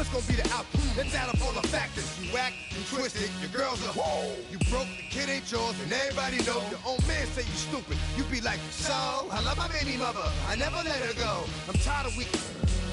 What's gonna be the outcome? Let's add up all the factors. You whack, you twisted, your girls are whoa. You broke, the kid ain't yours, and everybody know. Your own man say you stupid. You be like, so, I love my baby mother. I never let her go. I'm tired of weak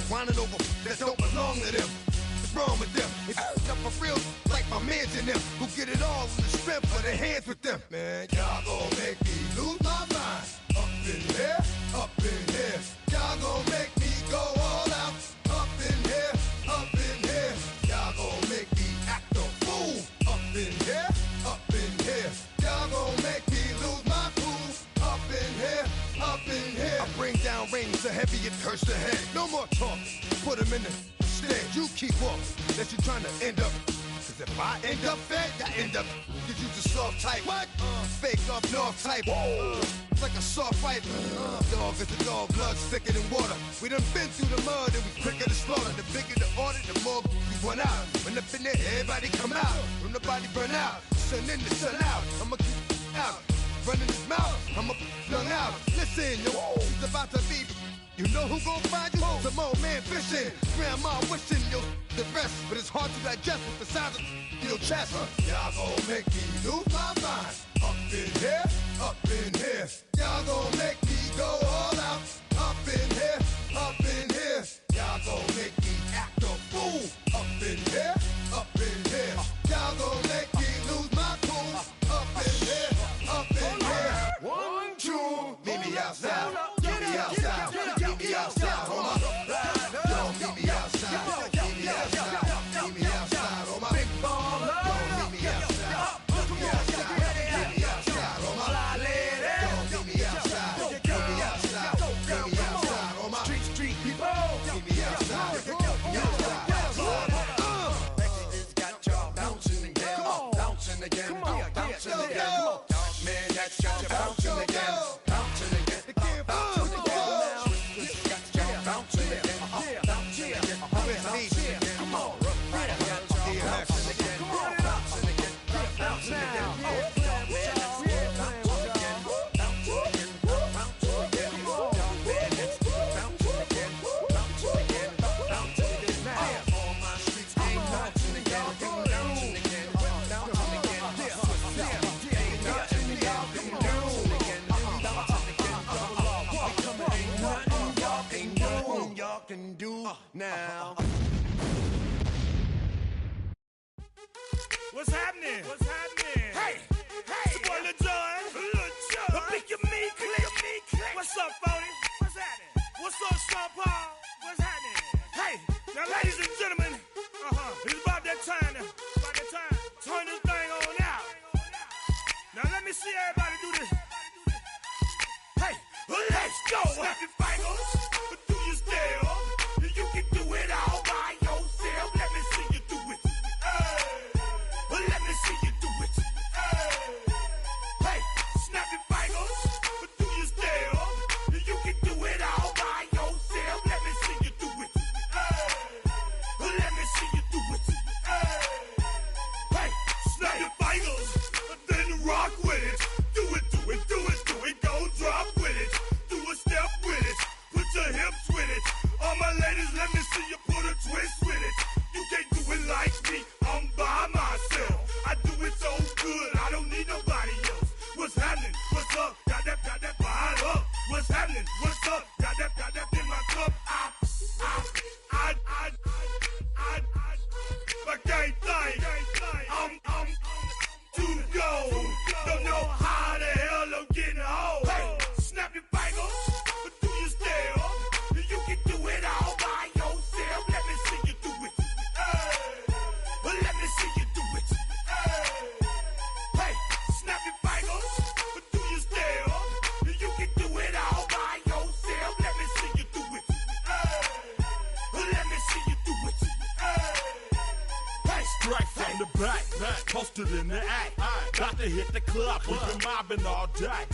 whining over that don't belong to them. What's wrong with them? It's up for real, like my mans in them, who get it all in the strength of their hands with them. Man, y'all gon' make me lose my mind. Up in here, up in here. Y'all gon' make me go all out. Up in here, up in here. Y'all gon' make me act a fool. Up in here, up in here. Y'all gon' make me lose my cool. Up in here, up in here. I bring down rain so heavy it hurts the head. No more talking, put them in the stand. You keep walking, unless you're trying to end up. Cause if I end up fed, I end up. Cause you the soft type. What? Fake up north type. It's like a soft fight. Dog is a dog, blood thicker than water. We done been through the mud and we quicker to slaughter. The bigger the order, the more we run out. When up in there, everybody come out. When the body burn out, sun in the sun out. I'ma keep out. Running his mouth, I'ma flung out. Listen, yo, it's about to be. You know who gon' find you? Some old man fishing. Grandma wishing you'll the rest. But it's hard to digest with the size of your chest. Y'all gon' make me lose my mind. Up in here, up in here. Y'all gon' make me go all out. Up in here, up in here. Y'all gon' make me act a fool. Up in here, up in here. Y'all gon' make me lose my cool. Up in here, up in here. 1, 2, meet me outside. Meet me outside. Meet me outside, hold my. Yo, meet me outside. Meet me outside. Meet me outside, hold my. Big baller. Yo, meet me outside. Meet me outside. Meet me outside, hold my. Yo, meet me outside. Meet me outside. Meet me outside, hold my. Street people. Meet me outside. Meet me outside. It's got y'all bouncing again. Bouncing again. Bouncing again. Man, that's got you bouncing again. Bouncing again. Can do now. What's happening? What's happening? Hey, it's your boy Lil Jon. Pick your me click. What's up, Phony? What's happening? What's up, Sean Paul? What's happening? Hey, now, ladies and gentlemen, it's about that time. Turn this thing on out. Now let me see everybody do this. Hey, let's go. Happy fingers. Do you still? You can do it all by yourself. Let me see you do it. Let me see you do it. Hey, snap your fingers. Do you still? You can do it all by yourself. Let me see you do it. Let me see you do it. Hey, snap your fingers. Then rock with it. Do it. Go drop with it. Do a step with it. Put your hips with it. All my ladies, let me see you put a twist with it. You can't do it like me, I'm by myself. I do it so good, I don't need nobody else. What's happening? What's up? Got that fired up. What's happening? What's up? Got that in my cup. I can't think. I'm too go. Don't know how the hell I'm getting home. Hey, snap your fingers. Do you still? You can do it all by yourself. Let me see you do it. Let me see you do it. Hey, snap your fingers. Do you still? You can do it all by yourself. Let me see you do it. Let me see you do it. Hey, strike from the back, posted in the act. Got to hit the club, we've been mobbing all day.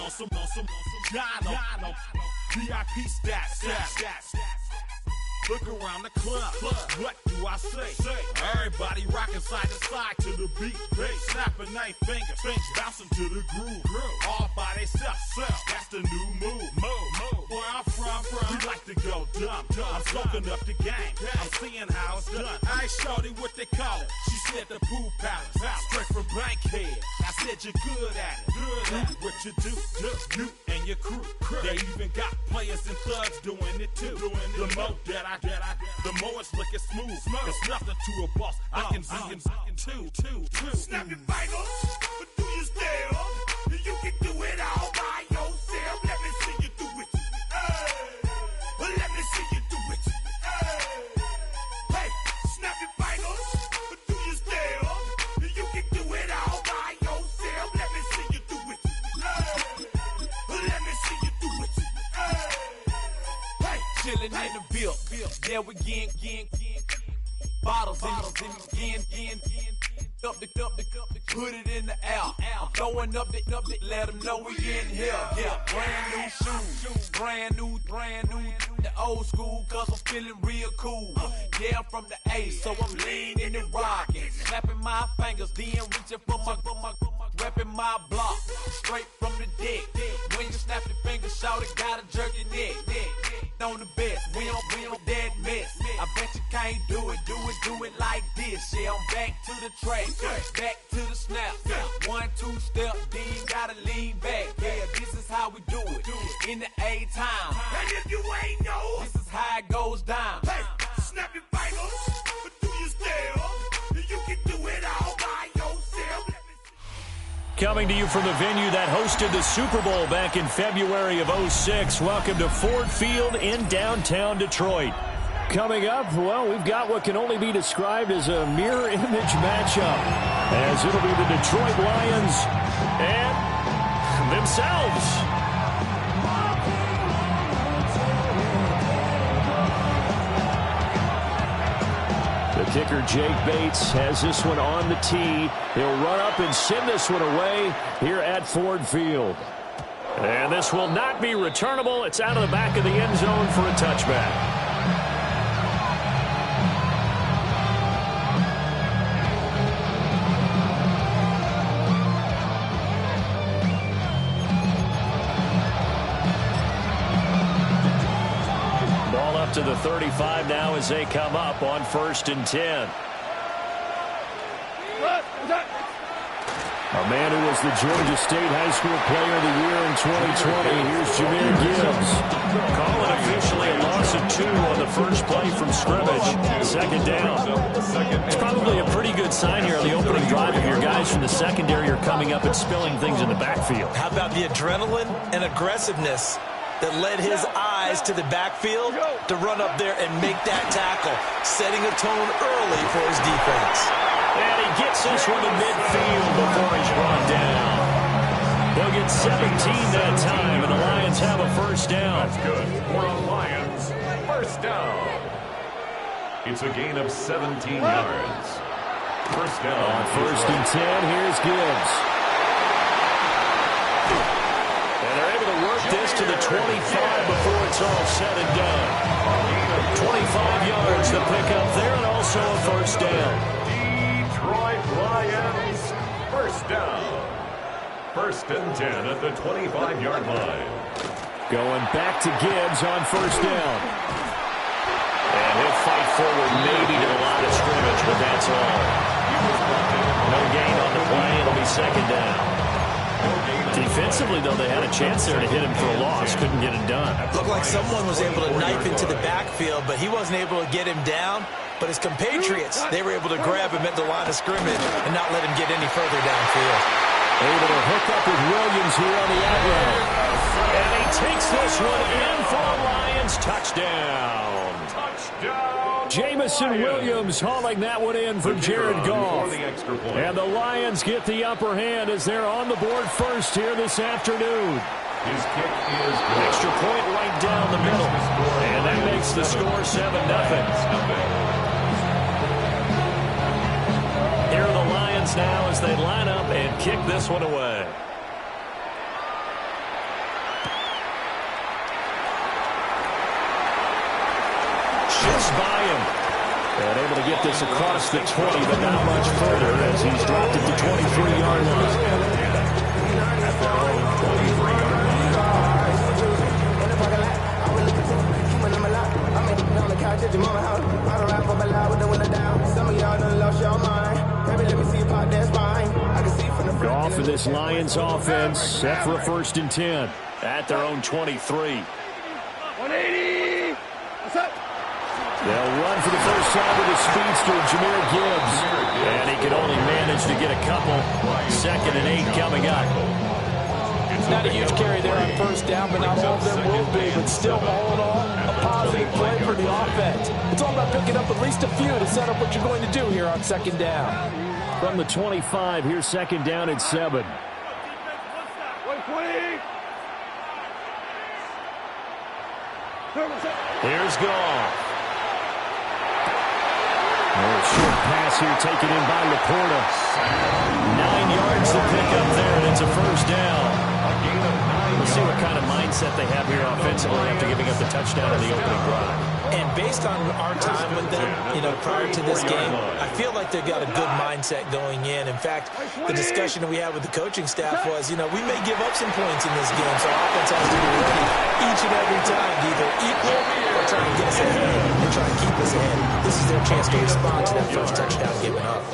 On some Jono, VIP stats. Look around the club, what do I say? Everybody rocking side to side to the beat. Snapping their fingers, bouncing to the groove. All by themselves, that's the new move. Where I'm from, we like to go dumb. I'm soaking up the game, I'm seeing how at the pool palace, straight from Bankhead. I said you're good at it. Do what you do, you and your crew. They even got players and thugs doing it too. The more that I get, the more it's looking smooth. It's nothing to a boss. I can be in two. Snap your fingers, but do you still? You can do it all by yourself. Let me see you do it. Hey, let me see you do it. Hey, snap your fingers, but do you still? You can do it all by yourself. Let me see you do it. Let me see you do it. Hey, chillin' in the bill. Yeah, we again. Bottles in again. Up the put it in the air. I'm throwing up the, let them know we in here. Yeah, brand new shoes, brand new. The old school, cause I'm feeling real cool. Yeah, I'm from the A, so I'm leaning and rocking. Snapping my fingers, then reaching for my repping my block. Straight from the deck. When you snap your fingers, shout it, gotta jerk your neck. On the best, we don't dead mess. I bet you can't do it like this. Yeah, I'm back to the track, back to the snap. 1, 2 step, then gotta lean back. Yeah, this is how we do it. In the A time. and if you ain't know, This is how it goes down. hey, snap your fingers, but do you still? You can do it all by yourself. Let me see. Coming to you from the venue that hosted the Super Bowl back in February of '06. Welcome to Ford Field in downtown Detroit. Coming up, well, we've got what can only be described as a mirror image matchup, as it'll be the Detroit Lions and themselves. The kicker, Jake Bates, has this one on the tee. He'll run up and send this one away here at Ford Field. And this will not be returnable. It's out of the back of the end zone for a touchback. Ball up to the 35 now as they come up on 1st and 10. A man who was the Georgia State High School Player of the Year in 2020. Here's Jahmyr Gibbs. Call it officially a loss of 2 on the first play from scrimmage. 2nd down. It's probably a pretty good sign here on the opening drive if your guys from the secondary are coming up and spilling things in the backfield. How about the adrenaline and aggressiveness that led his eyes to the backfield to run up there and make that tackle, setting a tone early for his defense. And he gets this one to midfield before he's brought down. They'll get 17 that time, and the Lions have a 1st down. That's good for a Lions 1st down. It's a gain of 17 yards. 1st down. On 1st and 10, here's Gibbs. And they're able to work this to the 25 before it's all said and done. 25 yards to pick up there, and also a 1st down. Detroit Lions 1st down. 1st and 10 at the 25-yard line. Going back to Gibbs on 1st down. And he'll fight forward maybe to the line of scrimmage, but that's all. No gain on the play. It'll be 2nd down. Defensively, though, they had a chance there to hit him for a loss. Couldn't get it done. Looked like someone was able to knife into the backfield, but he wasn't able to get him down. But his compatriots, they were able to grab him at the line of scrimmage and not let him get any further downfield. Able to hook up with Williams here on the out route. And he takes this one in for a Lions touchdown. Jamison Williams hauling that one in for Jared Goff. And the Lions get the upper hand as they're on the board first here this afternoon. His kick is good. Extra point right down the middle. And that makes the score 7-0. Here are the Lions now as they line up and kick this one away. Shifts by him. And able to get this across the 20, but not much further as he's dropped it to 23-yard line. Off of this Lions offense, set for a 1st and 10 at their own 23. 180. What's up? They'll run for the first time with his speedster, Jahmyr Gibbs. And he can only manage to get a couple. 2nd and 8 coming up. Not a huge carry there on 1st down, but not all of them will be. But still, all in all, a positive play for the offense. It's all about picking up at least a few to set up what you're going to do here on 2nd down. From the 25, here's 2nd down and 7. 120. Here's Goff. Short pass here taken in by Laporta. 9 yards to pick up there, and it's a 1st down. We'll see what kind of mindset they have here offensively after giving up the touchdown in the opening drive. And based on our time with them, prior to this game, I feel like they've got a good mindset going in. In fact, the discussion that we had with the coaching staff was, we may give up some points in this game, so offense has to be ready each and every time to either equal or try to get us ahead or try to keep us ahead. This is their chance to respond to that first touchdown given up.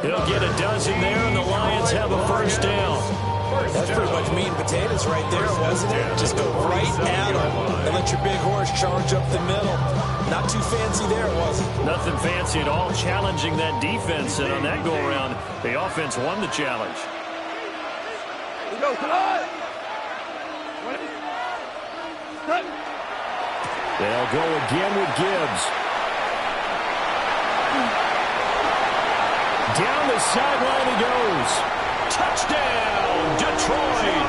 They'll get a dozen there, and the Lions have a 1st down. That's pretty much meat and potatoes right there, wasn't it? Just go right at them and let your big horse charge up the middle. Not too fancy there, was it? Nothing fancy at all, challenging that defense. And on that go-around, the offense won the challenge. Go, come on! They'll go again with Gibbs. Down the sideline he goes. Touchdown, Detroit.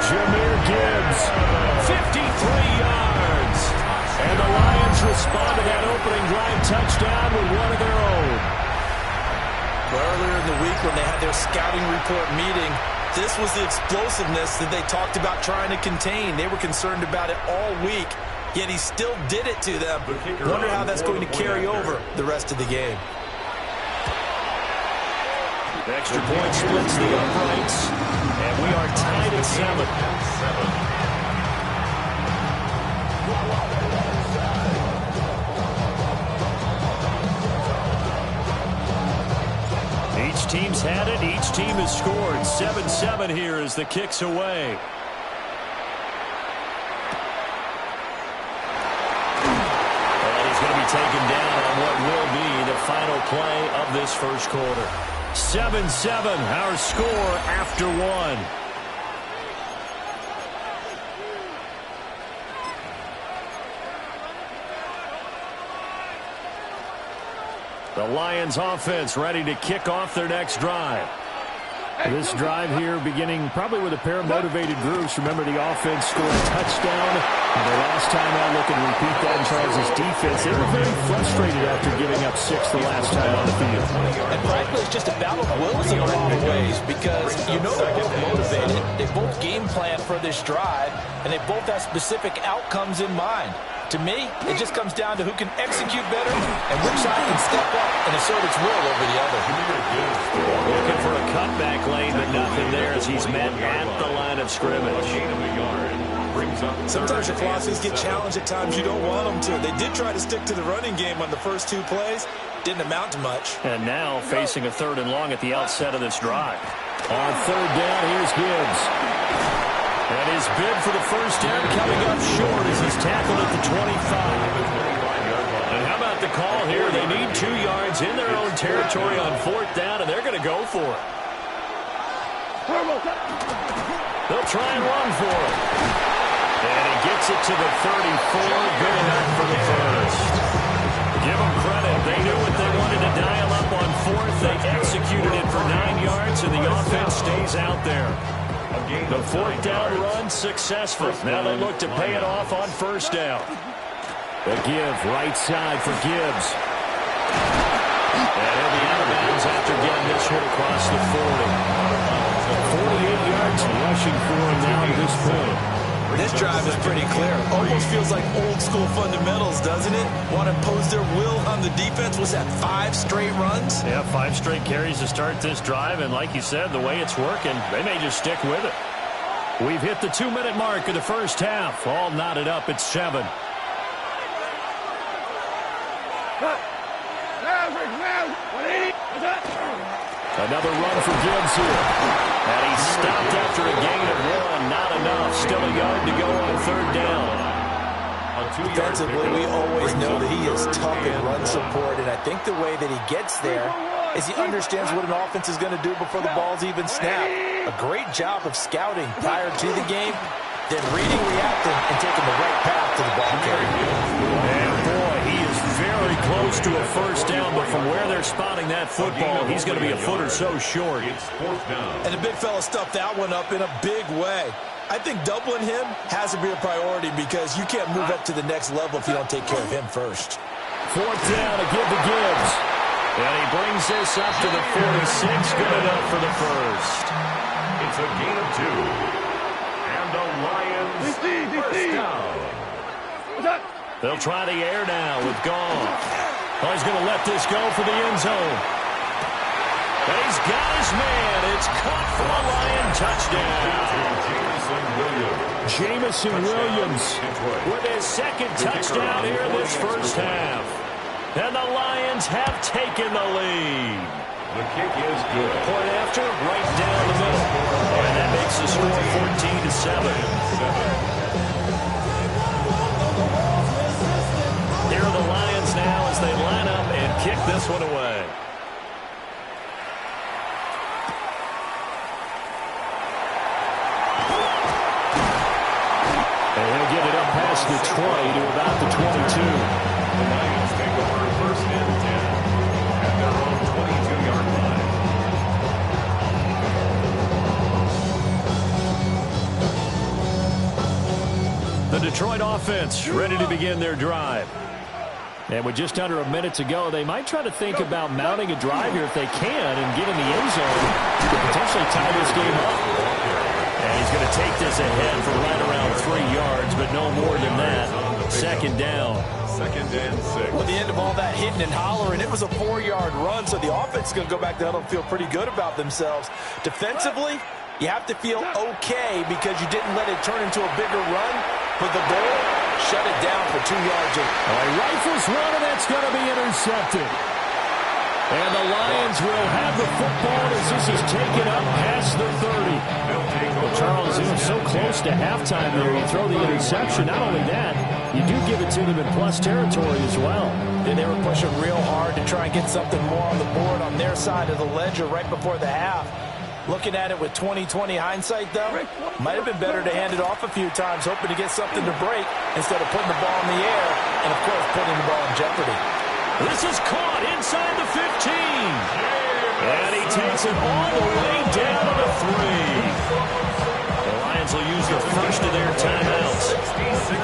Jahmyr Gibbs, 53 yards. And the Lions respond to that opening drive touchdown with one of their own. Earlier in the week when they had their scouting report meeting, this was the explosiveness that they talked about trying to contain. They were concerned about it all week, yet he still did it to them. Wonder how that's going to carry over the rest of the game. The extra point splits the uprights, and we are tied at 7. Each team's had it. Each team has scored. 7-7 here as the kick's away. And he's going to be taken down on what will be the final play of this first quarter. 7-7, our score after 1. The Lions offense ready to kick off their next drive. This drive here beginning probably with a pair of motivated groups. Remember, the offense scored a touchdown. And the last time out, looking to repeat that in Charles' defense. They were very frustrated after giving up 6 the last time on the field. And frankly, it's just a battle of wills in a lot of ways because they're both motivated. They both game plan for this drive, and they both have specific outcomes in mind. To me, it just comes down to who can execute better and which side can step up and assert its will over the other. Looking for a cutback lane, but nothing there as he's met at the line of scrimmage. Sometimes your philosophies get challenged at times you don't want them to. They did try to stick to the running game on the first 2 plays. Didn't amount to much. And now facing a 3rd and long at the outset of this drive. On 3rd down, here's Gibbs. And his bid for the first down coming up short as he's tackled at the 25. And how about the call here? They need 2 yards in their own territory on 4th down, and they're going to go for it. They'll try and run for it. And he gets it to the 34. Good enough for the first. Give them credit. They knew what they wanted to dial up on 4th. They executed it for 9 yards, and the offense stays out there. The 4th down run successful. Now they look to pay it off on 1st down. The give right side for Gibbs. And he'll be out of bounds after getting this hit across the 40. 48 yards rushing for him now to this point. This drive is pretty clear. Almost feels like old school fundamentals, doesn't it? Want to impose their will on the defense. Was that 5 straight runs? Yeah, 5 straight carries to start this drive. And like you said, the way it's working, they may just stick with it. We've hit the 2-minute mark of the first half. All knotted up at 7. 180. Another run for Gibbs here. And he stopped after a gain of 1. Not enough. Still a yard to go on third down. Defensively, we always know that he is tough in run support, and I think the way that he gets there is he understands what an offense is going to do before the ball's even snapped. A great job of scouting prior to the game, then reading, reacting, and taking the right path to the ball carrier. And boy, he is very close to a first down, but from where they're spotting that football, he's going to be a foot or so short. And the big fella stuffed that one up in a big way. I think doubling him has to be a priority because you can't move up to the next level if you don't take care of him first. Fourth down to give to Gibbs. And he brings this up to the 46. Good enough for the first. It's a gain of 2. And the Lions first down. They'll try the air now with Goff. Oh, he's going to let this go for the end zone. And he's got his man. It's caught for a Lion touchdown. Jamison Williams with his second touchdown here this first half. And the Lions have taken the lead. The kick is good. Point after, right down the middle. And that makes the score 14-7. Here are the Lions now as they line up and kick this one away. He'll get it up past the 20 to about the 22. The Lions take over first and 10 at their own 22-yard line. The Detroit offense ready to begin their drive. And with just under a minute to go, they might try to think about mounting a drive here if they can and get in the end zone to potentially tie this game up. And he's going to take this ahead for right around 3 yards, but no more than that. Second down. Second and 6. Well, the end of all that hitting and hollering, it was a 4-yard run, so the offense is going to go back to huddle and feel pretty good about themselves. Defensively, you have to feel okay because you didn't let it turn into a bigger run. But the goal, shut it down for 2 yards. He rifles one, and that's going to be intercepted. And the Lions will have the football as this is taken up past the 30. Well, Charles, he was so close to halftime there. You throw the interception. Not only that, you do give it to them in plus territory as well. And they were pushing real hard to try and get something more on the board on their side of the ledger right before the half. Looking at it with 20/20 hindsight, though, might have been better to hand it off a few times, hoping to get something to break instead of putting the ball in the air and, of course, putting the ball in jeopardy. This is caught inside the 15. And he takes it all the way down to the 3. The Lions will use the first of their timeouts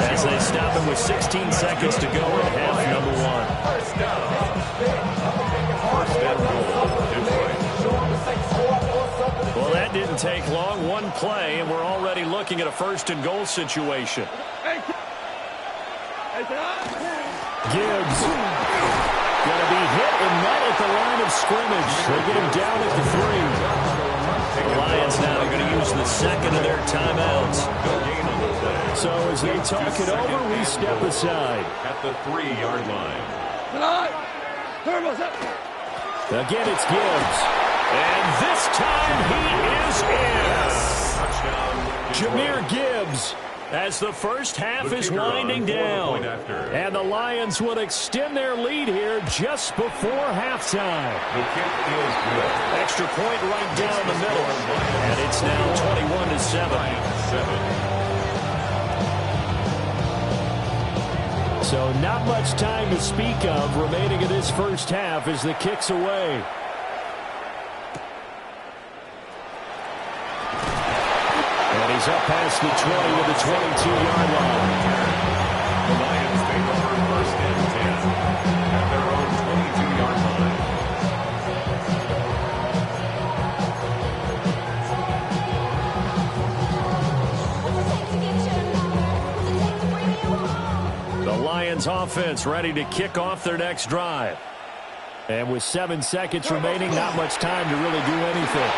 as they stop it with 16 seconds to go in half number 1. First down. First and goal. Detroit. Well, that didn't take long. One play, and we're already looking at a first and goal situation. Gibbs going to be hit and met at the line of scrimmage. They get him down at the 3. The Lions now are going to use the second of their timeouts. So as they talk it over, we step aside. At the 3-yard line. Again, it's Gibbs. And this time he is in. Jahmyr Gibbs as the first half is winding down. And the Lions will extend their lead here just before halftime. The kick is good. Extra point right down the middle. And it's now 21-7. So not much time to speak of remaining in this first half as the kick's away. And he's up past the 20 to the 22-yard line. The Lions take over first and 10 at their own 22-yard line. The Lions offense ready to kick off their next drive. And with 7 seconds remaining, not much time to really do anything.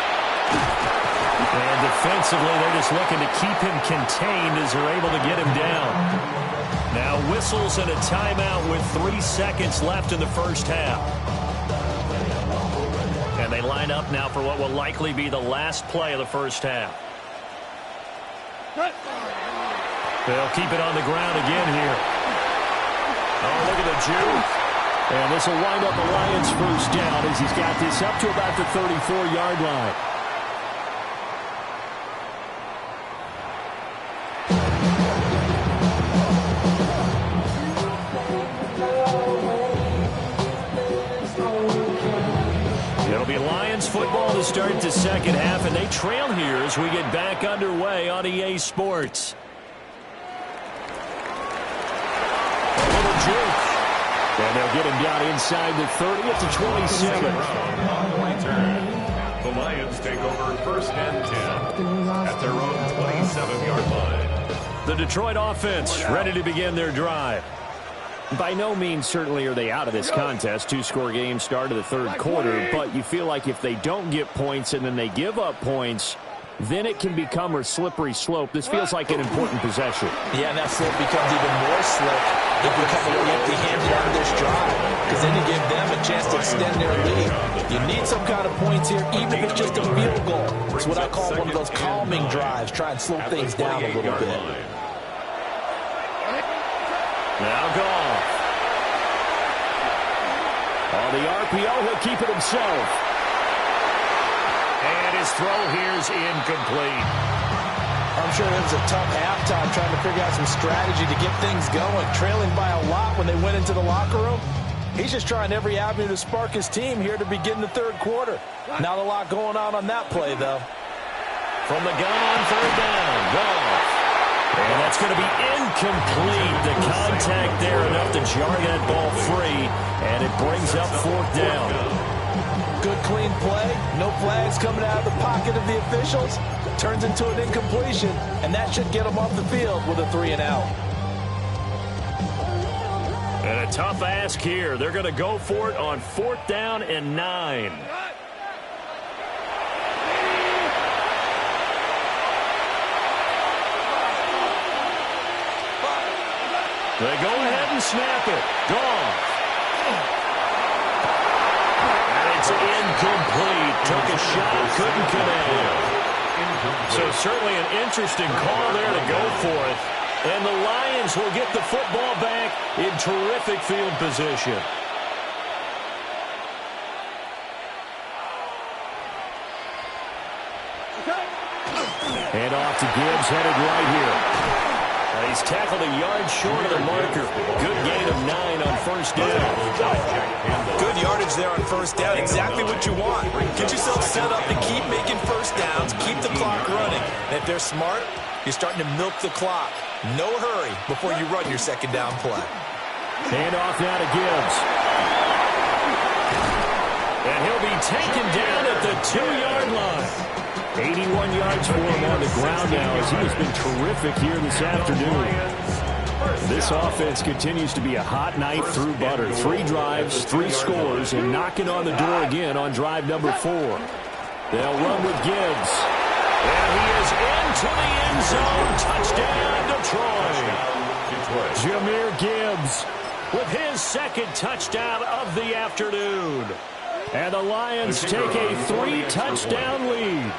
And defensively, they're just looking to keep him contained as they're able to get him down. Now whistles and a timeout with 3 seconds left in the first half. And they line up now for what will likely be the last play of the first half. They'll keep it on the ground again here. Oh, look at the juke. And this will wind up the Lions' first down as he's got this up to about the 34-yard line. It'll be Lions football to start the second half, and they trail here as we get back underway on EA Sports. And they'll get him down inside the 30 at the 27. On the return, the Lions take over first and 10 at their own 27-yard line. The Detroit offense ready to begin their drive. By no means certainly are they out of this contest. 2-score game start of the third quarter, but you feel like if they don't get points and then they give up points, then it can become a slippery slope. This feels like an important possession. Yeah, and that slope becomes even more slick if we come away empty-handed on this drive, because then you give them a chance to extend their lead. You need some kind of points here, even if it's just a field goal. It's what I call one of those calming drives. Try and slow things down a little bit. Now Goff. On the RPO, he'll keep it himself. And his throw here is incomplete. I'm sure it was a tough halftime trying to figure out some strategy to get things going. Trailing by a lot when they went into the locker room. He's just trying every avenue to spark his team here to begin the third quarter. Not a lot going on that play, though. From the gun on third down, Goff. And that's going to be incomplete. The contact there enough to jar that ball free, and it brings up fourth down. Good, clean play. No flags coming out of the pocket of the officials. Turns into an incompletion, and that should get them off the field with a 3-and-out. And a tough ask here. They're going to go for it on fourth down and 9. They go ahead and snap it. Goff. And it's incomplete. Took a shot, couldn't connect. So certainly an interesting call there to go for it. And the Lions will get the football back in terrific field position. Hand off to Gibbs, headed right here. He's tackled a yard short of the marker. Good gain of 9 on first down. Good yardage there on first down. Exactly what you want. Get yourself set up to keep making first downs, keep the clock running. And if they're smart, you're starting to milk the clock. No hurry before you run your second down play. Hand off now to Gibbs. And he'll be taken down at the 2-yard line. 81 yards for him on the ground now as he has been terrific here this afternoon. This offense continues to be a hot knife through butter. 3 drives, 3 scores, and knocking on the door again on drive number 4. They'll run with Gibbs. And he is into the end zone. Touchdown, Detroit. Jahmyr Gibbs with his second touchdown of the afternoon. And the Lions take a 3-touchdown lead.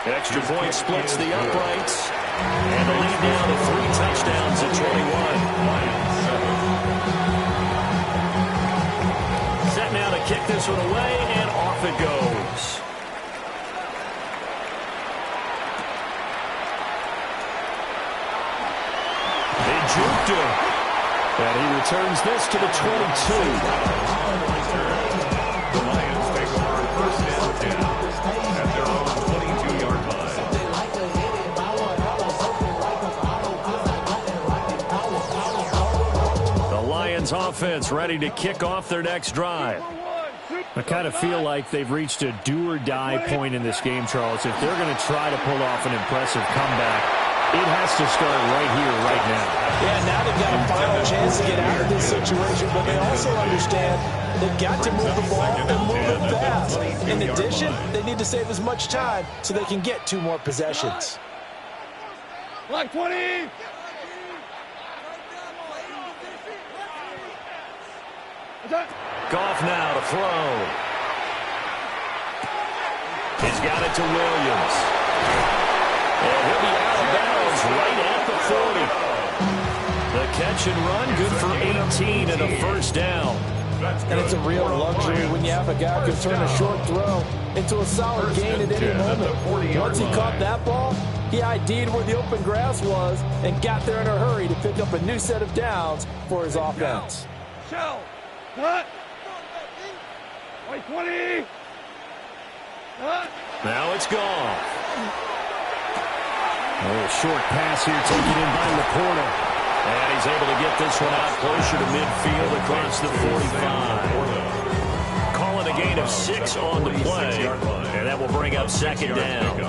Extra point splits the uprights. And the lead down to 3 touchdowns at 21. Set now to kick this one away, and off it goes. They juked him. And he returns this to the 22. The Lions take over first and 10 at their own 22-yard line. The Lions offense ready to kick off their next drive. I kind of feel like they've reached a do-or-die point in this game, Charles. If they're going to try to pull off an impressive comeback, it has to start right here, right now. Yeah, now they've got a final chance to get out of this situation, but they also understand they've got to move the ball and move it fast. In addition, they need to save as much time so they can get 2 more possessions. Like 20. Goff now to throw. He's got it to Williams. And he'll be out of bounds right at the 40. The catch and run, good for 18 and a first down. And it's a real luxury when you have a guy who can turn a short throw into a solid gain at any moment. Once he caught that ball, he ID'd where the open grass was and got there in a hurry to pick up a new set of downs for his offense. Shell. Cut. Like 20. Cut. Now it's gone. A little short pass here taken in by Laporta. And he's able to get this one out closer to midfield across the 45. Calling a gain of 6 on the play. And that will bring up second down.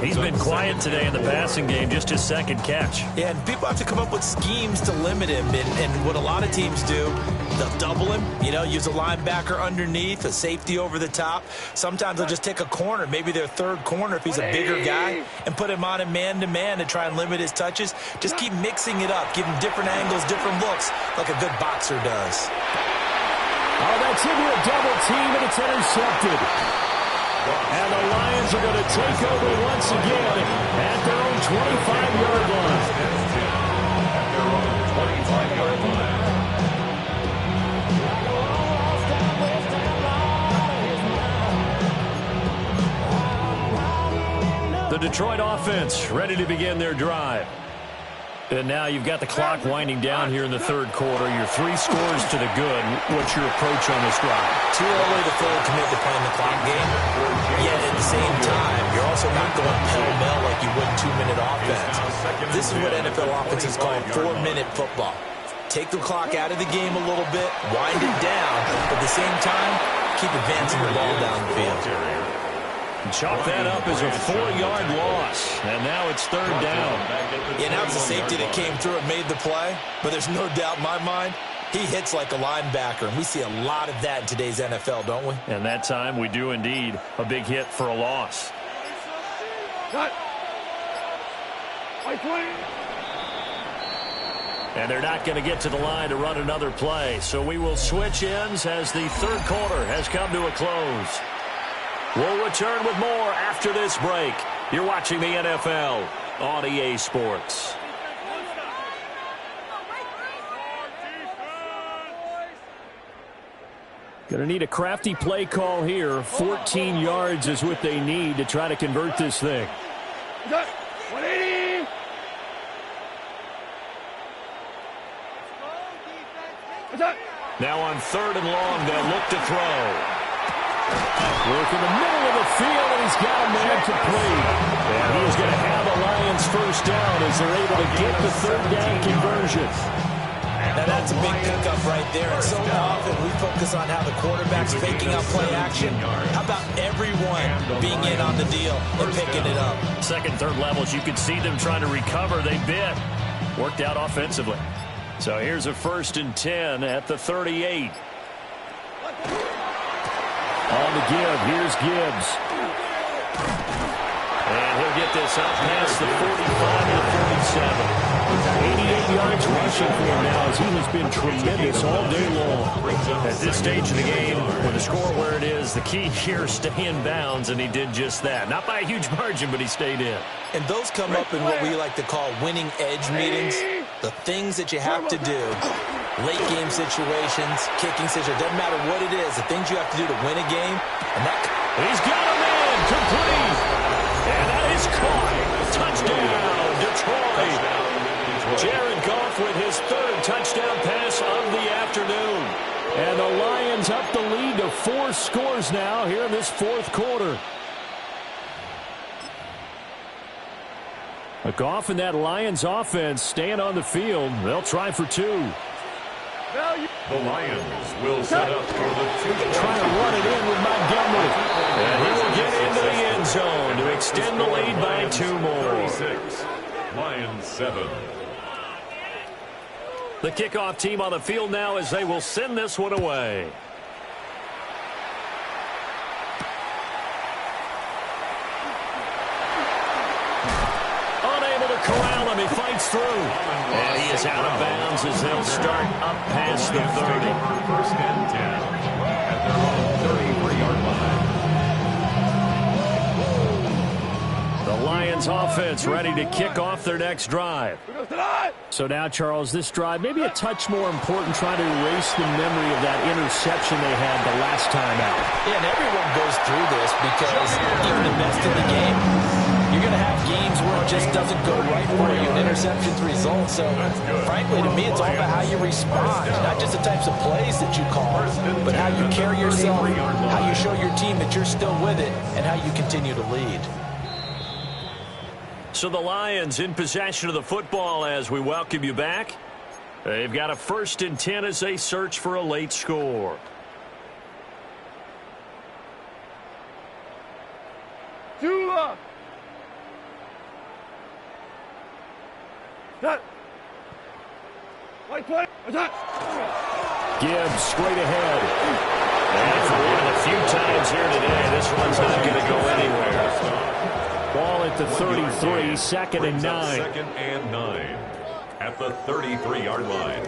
He's been quiet today in the passing game, just his second catch. Yeah, and people have to come up with schemes to limit him. And what a lot of teams do, they'll double him, use a linebacker underneath, a safety over the top. Sometimes they'll just take a corner, maybe their third corner if he's a bigger guy, and put him on a man-to-man to try and limit his touches. Just keep mixing it up, give him different angles, different looks, like a good boxer does. Oh, that's into a double team, and it's intercepted. And the Lions are going to take over once again at their own 25-yard line. At their own 25-yard line. The Detroit offense ready to begin their drive. And now you've got the clock winding down here in the third quarter. Your 3 scores to the good. What's your approach on this drive? Too early to fully commit to playing the clock game. Yet at the same time, you're also not going pell-mell like you would in 2-minute offense. This is what NFL offenses call 4-minute football. Take the clock out of the game a little bit, wind it down, but at the same time, keep advancing the ball down the field. Chalk that up as a 4-yard loss, and now it's third down. Yeah, now it's the safety that came through and made the play, but there's no doubt in my mind, he hits like a linebacker, and we see a lot of that in today's NFL, don't we? And that time we do indeed. A big hit for a loss. Cut. Like 20. And they're not going to get to the line to run another play, so we will switch ends as the third quarter has come to a close. We'll return with more after this break. You're watching the NFL on EA Sports. Going to need a crafty play call here. 14 yards is what they need to try to convert this thing. 180. Now on 3rd and long, they'll look to throw. Work in the middle of the field, and he's got a man complete. And he's going to have a Lions first down as they're able to get the third down conversion. Now that's a big pickup right there. And so often we focus on how the quarterback's faking out play action. How about everyone being in on the deal and picking it up? Second, third levels, you could see them trying to recover. They bit. Worked out offensively. So here's a 1st and 10 at the 38. On the give, here's Gibbs. And he'll get this up past the 45 to the 47. 88 yards rushing for him now as he has been tremendous all day long. At this stage of the game, with the score where it is, the key here is stay in bounds, and he did just that. Not by a huge margin, but he stayed in. And those come up in what we like to call winning edge meetings. The things that you have to do. Late game situations, kicking situations, doesn't matter what it is, the things you have to do to win a game. And that he's got a man complete. And that is caught. Touchdown, Detroit. Jared Goff with his 3rd touchdown pass of the afternoon. And the Lions up the lead to 4 scores now here in this 4th quarter. Goff and that Lions offense staying on the field. They'll try for 2. The Lions will set up for the 2. Trying to run it in with Montgomery. And he will get into the end zone to extend the lead by 2 more. 36, Lions 7. The kickoff team on the field now as they will send this one away. Unable to corral him he fights through. And he is out of bounds as they'll start up past the 30. First and 10 at their own 33-yard line. The Lions offense ready to kick off their next drive. So now, Charles, this drive maybe a touch more important, trying to erase the memory of that interception they had the last time out. Yeah, and everyone goes through this because even the best in the game, you're going to have games where it just doesn't go right for you, and interceptions result. So, frankly, to me, it's all about how you respond, not just the types of plays that you call, but how you carry yourself, how you show your team that you're still with it, and how you continue to lead. So the Lions in possession of the football as we welcome you back. They've got a 1st and 10 as they search for a late score. Jula. White 20. Gibbs straight ahead. And for one of the few times here today, this one's not going to go anywhere. Ball at the 33, 2nd and 9. 2nd and 9 at the 33-yard line.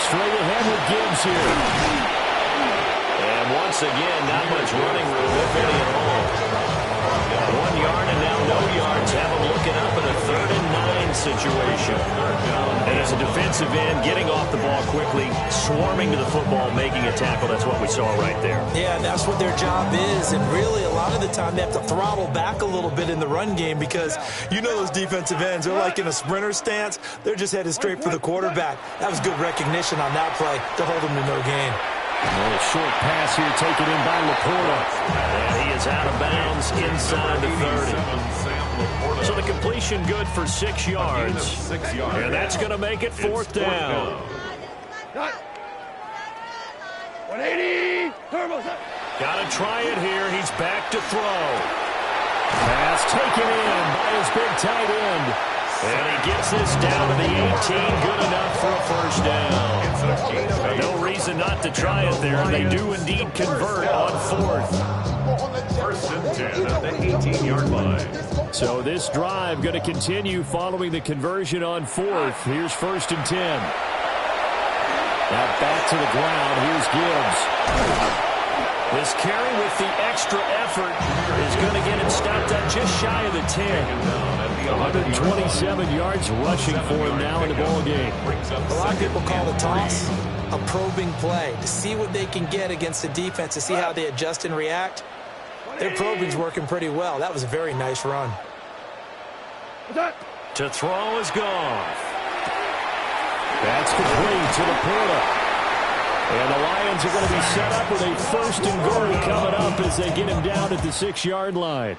Straight ahead with Gibbs here. And once again, not much running room, if any at all. 1 yard and now no yards. Have him looking up in a 3rd and 9 situation. And as a defensive end, getting off the ball quickly, swarming to the football, making a tackle. That's what we saw right there. Yeah, and that's what their job is. And really, a lot of the time, they have to throttle back a little bit in the run game because you know those defensive ends, they're like in a sprinter stance. They're just headed straight for the quarterback. That was good recognition on that play to hold them to no gain. A short pass here taken in by Laporta. And he is out of bounds inside the 30. So the completion good for 6 yards. And that's going to make it 4th down. 180. Turbo. Got to try it here. He's back to throw. Pass taken in by his big tight end. And he gets this down to the 18. Good enough for a 1st down. No reason not to try it there. They do indeed convert on 4th. 1st and 10 at the 18-yard line. So this drive going to continue following the conversion on 4th. Here's 1st and 10. Now back to the ground. Here's Gibbs. This carry with the extra effort is going to get him stopped up just shy of the 10. 127 yards rushing for him now in the ball game. A lot of people call the toss a probing play to see what they can get against the defense, to see how they adjust and react. Their probing's working pretty well. That was a very nice run. To throw is Goff. That's complete to Laporta. And the Lions are going to be set up with a 1st and goal coming up as they get him down at the 6-yard line.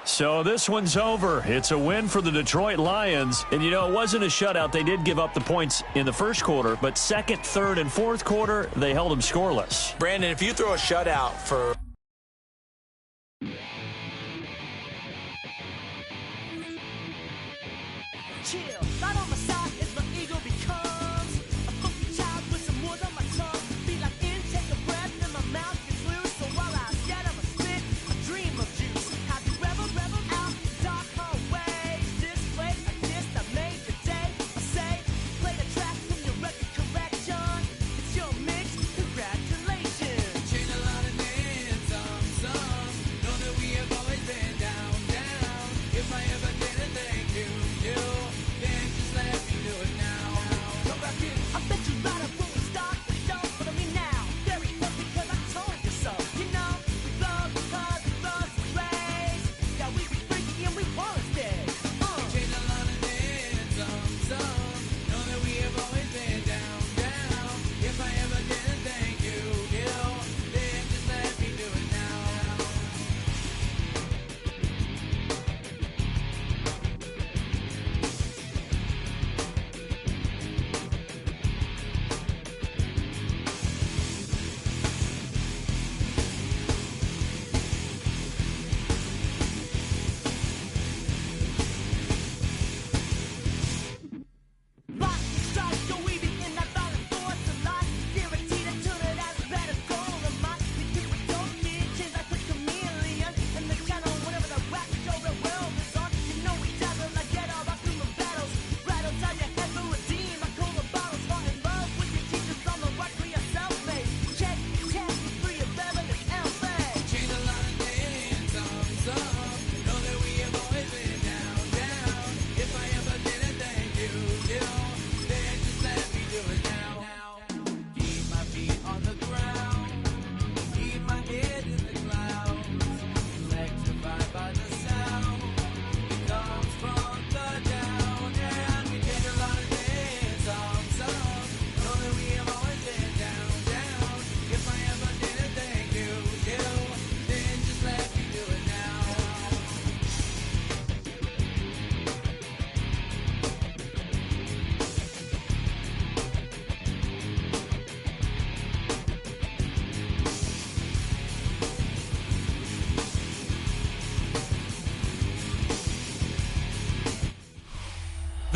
So this one's over. It's a win for the Detroit Lions. And, you know, it wasn't a shutout. They did give up the points in the 1st quarter, but 2nd, 3rd, and 4th quarter, they held them scoreless. Brandon, if you throw a shutout for...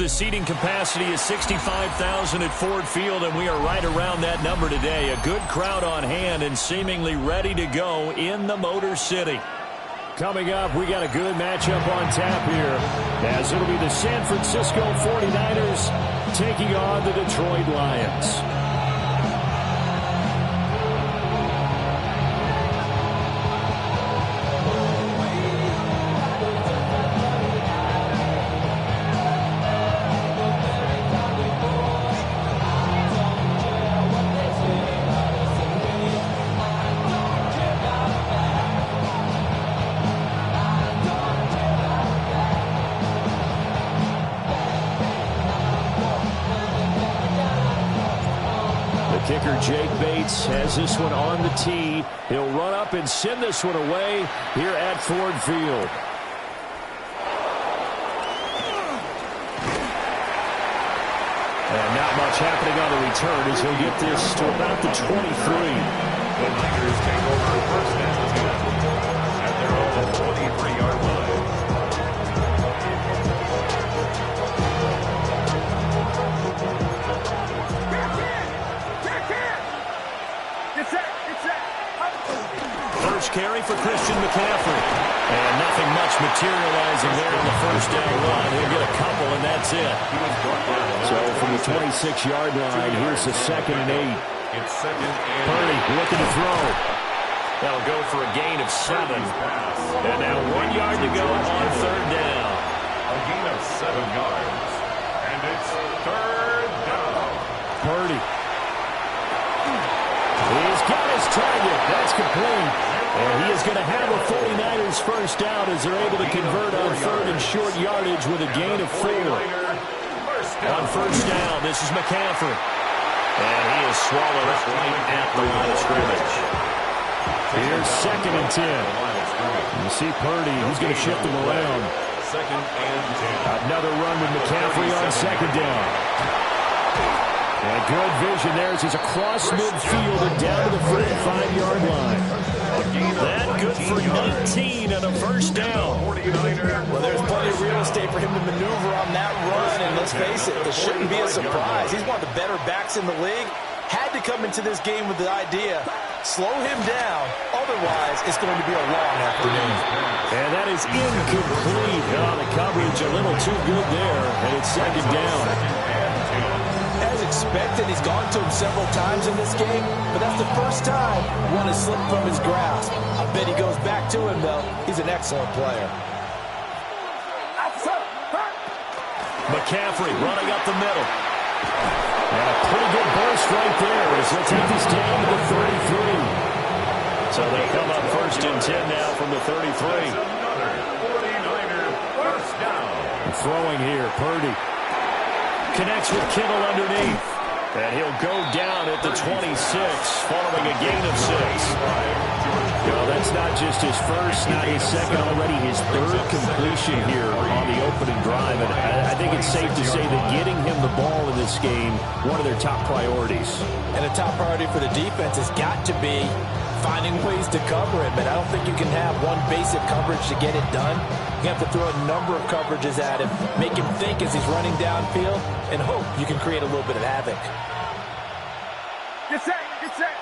the seating capacity is 65,000 at Ford Field, and we are right around that number today. A good crowd on hand and seemingly ready to go in the Motor City. Coming up, we got a good matchup on tap here, as it'll be the San Francisco 49ers taking on the Detroit Lions. Kicker Jake Bates has this one on the tee. He'll run up and send this one away here at Ford Field. And not much happening on the return as he'll get this to about the 23. The Niners take over first and 10 at their own 23-yard line. First carry for Christian McCaffrey. And nothing much materializing there in the first down run. He'll get a couple, and that's it. So from the 26-yard line, here's the 2nd and 8. It's 2nd and Purdy looking to throw. That'll go for a gain of 7. And now 1 yard to go on 3rd down. a gain of 7 yards. And it's 3rd down. Purdy. He's got his target. That's complete. And he is going to have a 49ers first down as they're able to convert on 3rd and short yardage with a gain of 4. On first down, this is McCaffrey. And he is swallowed up right at the line of scrimmage. Here's 2nd and 10. You see Purdy, he's going to shift them around. 2nd and 10. Another run with McCaffrey on 2nd down. And good vision there as he's across midfield and down to the 45-yard line. That good for 19 and a first down. Well, there's plenty of real estate for him to maneuver on that run, and let's face it, this shouldn't be a surprise. He's one of the better backs in the league. Had to come into this game with the idea, slow him down, otherwise it's going to be a long afternoon. And that is incomplete. Oh, the coverage a little too good there, and it's 2nd down. As expected, he's gone to him several times in this game, but that's the first time one has slipped from his grasp. I bet he goes back to him, though. He's an excellent player. McCaffrey running up the middle. And a pretty good burst right there as he'll take this down to the 33. So they come up 1st and 10 now from the 33. Another 49er first down. Throwing here, Purdy. Connects with Kittle underneath. And he'll go down at the 26 following a gain of 6. Well, that's not just his first, not his second, already his 3rd completion here on the opening drive. And I think it's safe to say that getting him the ball in this game, one of their top priorities. And a top priority for the defense has got to be finding ways to cover it. But I don't think you can have one basic coverage to get it done. You have to throw a number of coverages at him, make him think as he's running downfield, and hope you can create a little bit of havoc. Get set, get set.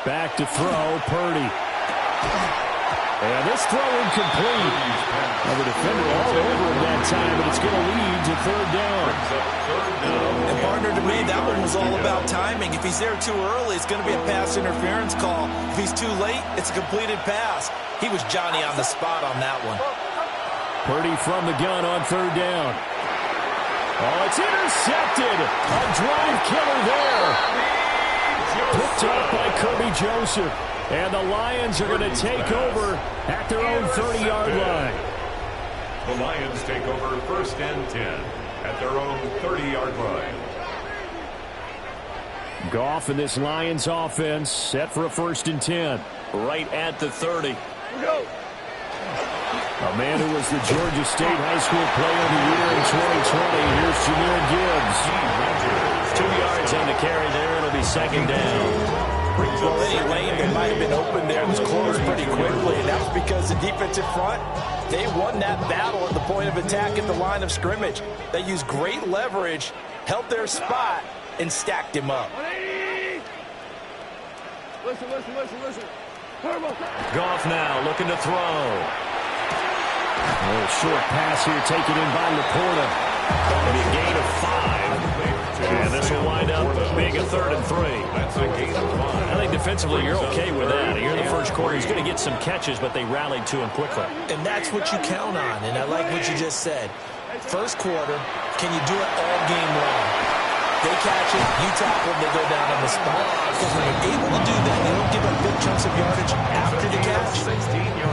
Back to throw, Purdy. And this throw incomplete. The defender all over him that time, but it's going to lead to 3rd down. And partner, to me, that one was all about timing. If he's there too early, it's going to be a pass interference call. If he's too late, it's a completed pass. He was Johnny on the spot on that one. Purdy from the gun on 3rd down. Oh, it's intercepted. A drive killer there. Picked up by Kirby Joseph. And the Lions are going to take over at their own 30-yard line. The Lions take over 1st and 10 at their own 30-yard line. Goff and this Lions offense set for a 1st and 10. Right at the 30. A man who was the Georgia State High School Player of the Year in 2020. Here's Jahmyr Gibbs. 2 yards on the carry there. It'll be 2nd down. Well, any lane that might have been open there was closed pretty quickly, and that was because the defensive front They won that battle at the point of attack at the line of scrimmage. They used great leverage, held their spot, and stacked him up. Listen. Goff now looking to throw. A little short pass here taken in by Laporta. That'll be a gain of 5. And this will wind up being a 3rd and 3. That's a gain of 5. I think defensively you're okay with that. Here in the first quarter, he's going to get some catches, but they rallied to him quickly. And that's what you count on, and I like what you just said. First quarter, can you do it all game long? They catch it, you tackle them, they go down on the spot. Because when you're able to do that, you don't give up big chunks of yardage after the catch.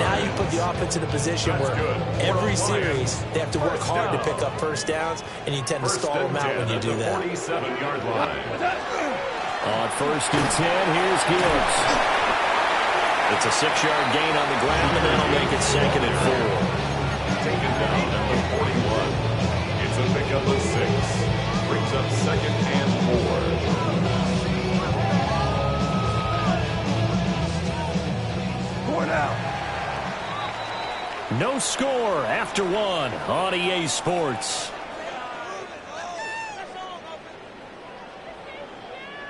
Now you put the offense in a position where every series they have to work hard to pick up first downs, and you tend to stall them out when you do that. 47-yard line. On 1st and 10, here's Gibbs. It's a 6-yard gain on the ground, and that'll make it 2nd and 4. Taken down at the 41. It's a pickup of 6. Brings up 2nd and 4. 4 now. No score after 1 on EA Sports.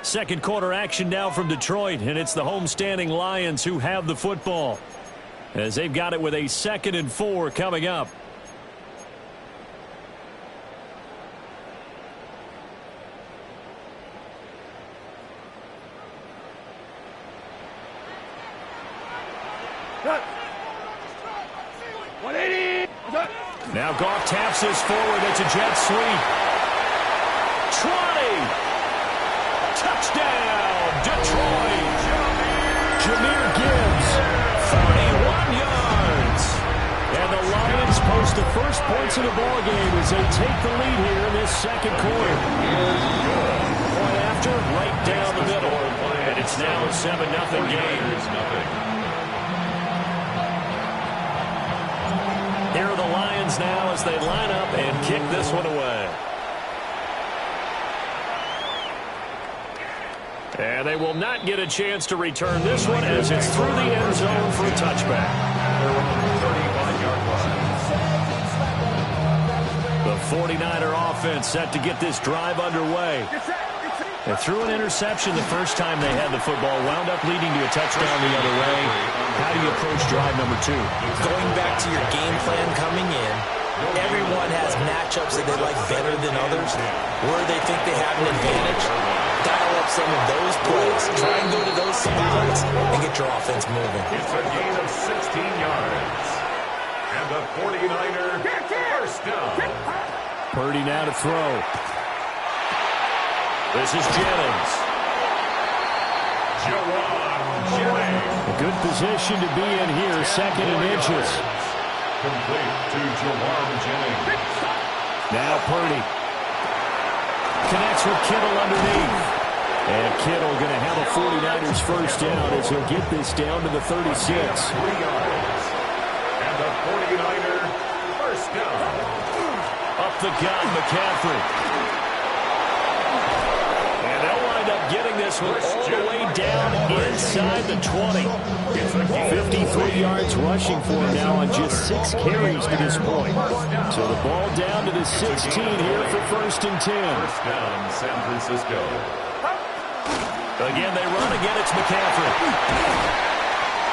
Second quarter action now from Detroit, and it's the homestanding Lions who have the football, as they've got it with a 2nd and 4 coming up. Now Goff taps this forward. It's a jet sweep. 20. Touchdown, Detroit. Jahmyr Gibbs, 31 yards. And the Lions post the first points of the ballgame as they take the lead here in this second quarter. Point after, right down the middle. And it's now a 7-0 game. Here are the Lions now as they line up and kick this one away. And they will not get a chance to return this one as it's through the end zone for a touchback. They're on the 35-yard line. The 49er offense set to get this drive underway. They threw an interception the first time they had the football, wound up leading to a touchdown the other way. How do you approach drive number 2? Going back to your game plan coming in, everyone has matchups that they like better than others, where they think they have an advantage. Dial up some of those plays. Try and go to those spots and get your offense moving. It's a gain of 16 yards. And the 49er first down. Purdy now to throw. This is Jennings. A good position to be in here, 2nd and inches. Complete to Jawan Jennings. Now Purdy connects with Kittle underneath. And Kittle going to have a 49ers first down as he'll get this down to the 36. 3 yards. And the 49er first down. Up the gun, McCaffrey. And they'll wind up getting this one all the way down inside the 20. 53 yards rushing for him now on just 6 carries to this point. So the ball down to the 16 here for 1st and 10. First down, San Francisco. Again, they run. Again, it's McCaffrey.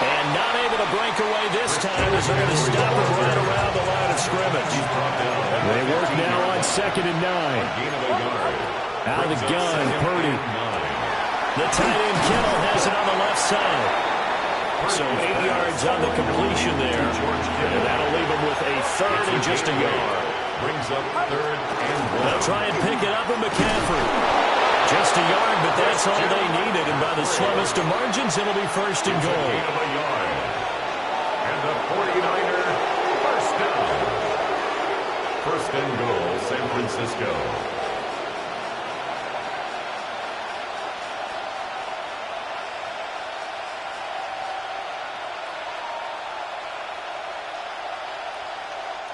And not able to break away this time as they're going to stop it right around the line of scrimmage. They work now on 2nd and 9. Gain of a yard. Out of the gun, Purdy. The tight end Kittle has it on the left side. So 8 yards on the completion there. And that'll leave him with a 3rd and just a yard. Brings up 3rd and 1. They'll try and pick it up with McCaffrey. Just a yard, but that's all they needed. And by the slimmest of margins, it'll be 1st and goal. Gain of a yard. And the 49er first down. 1st and goal, San Francisco.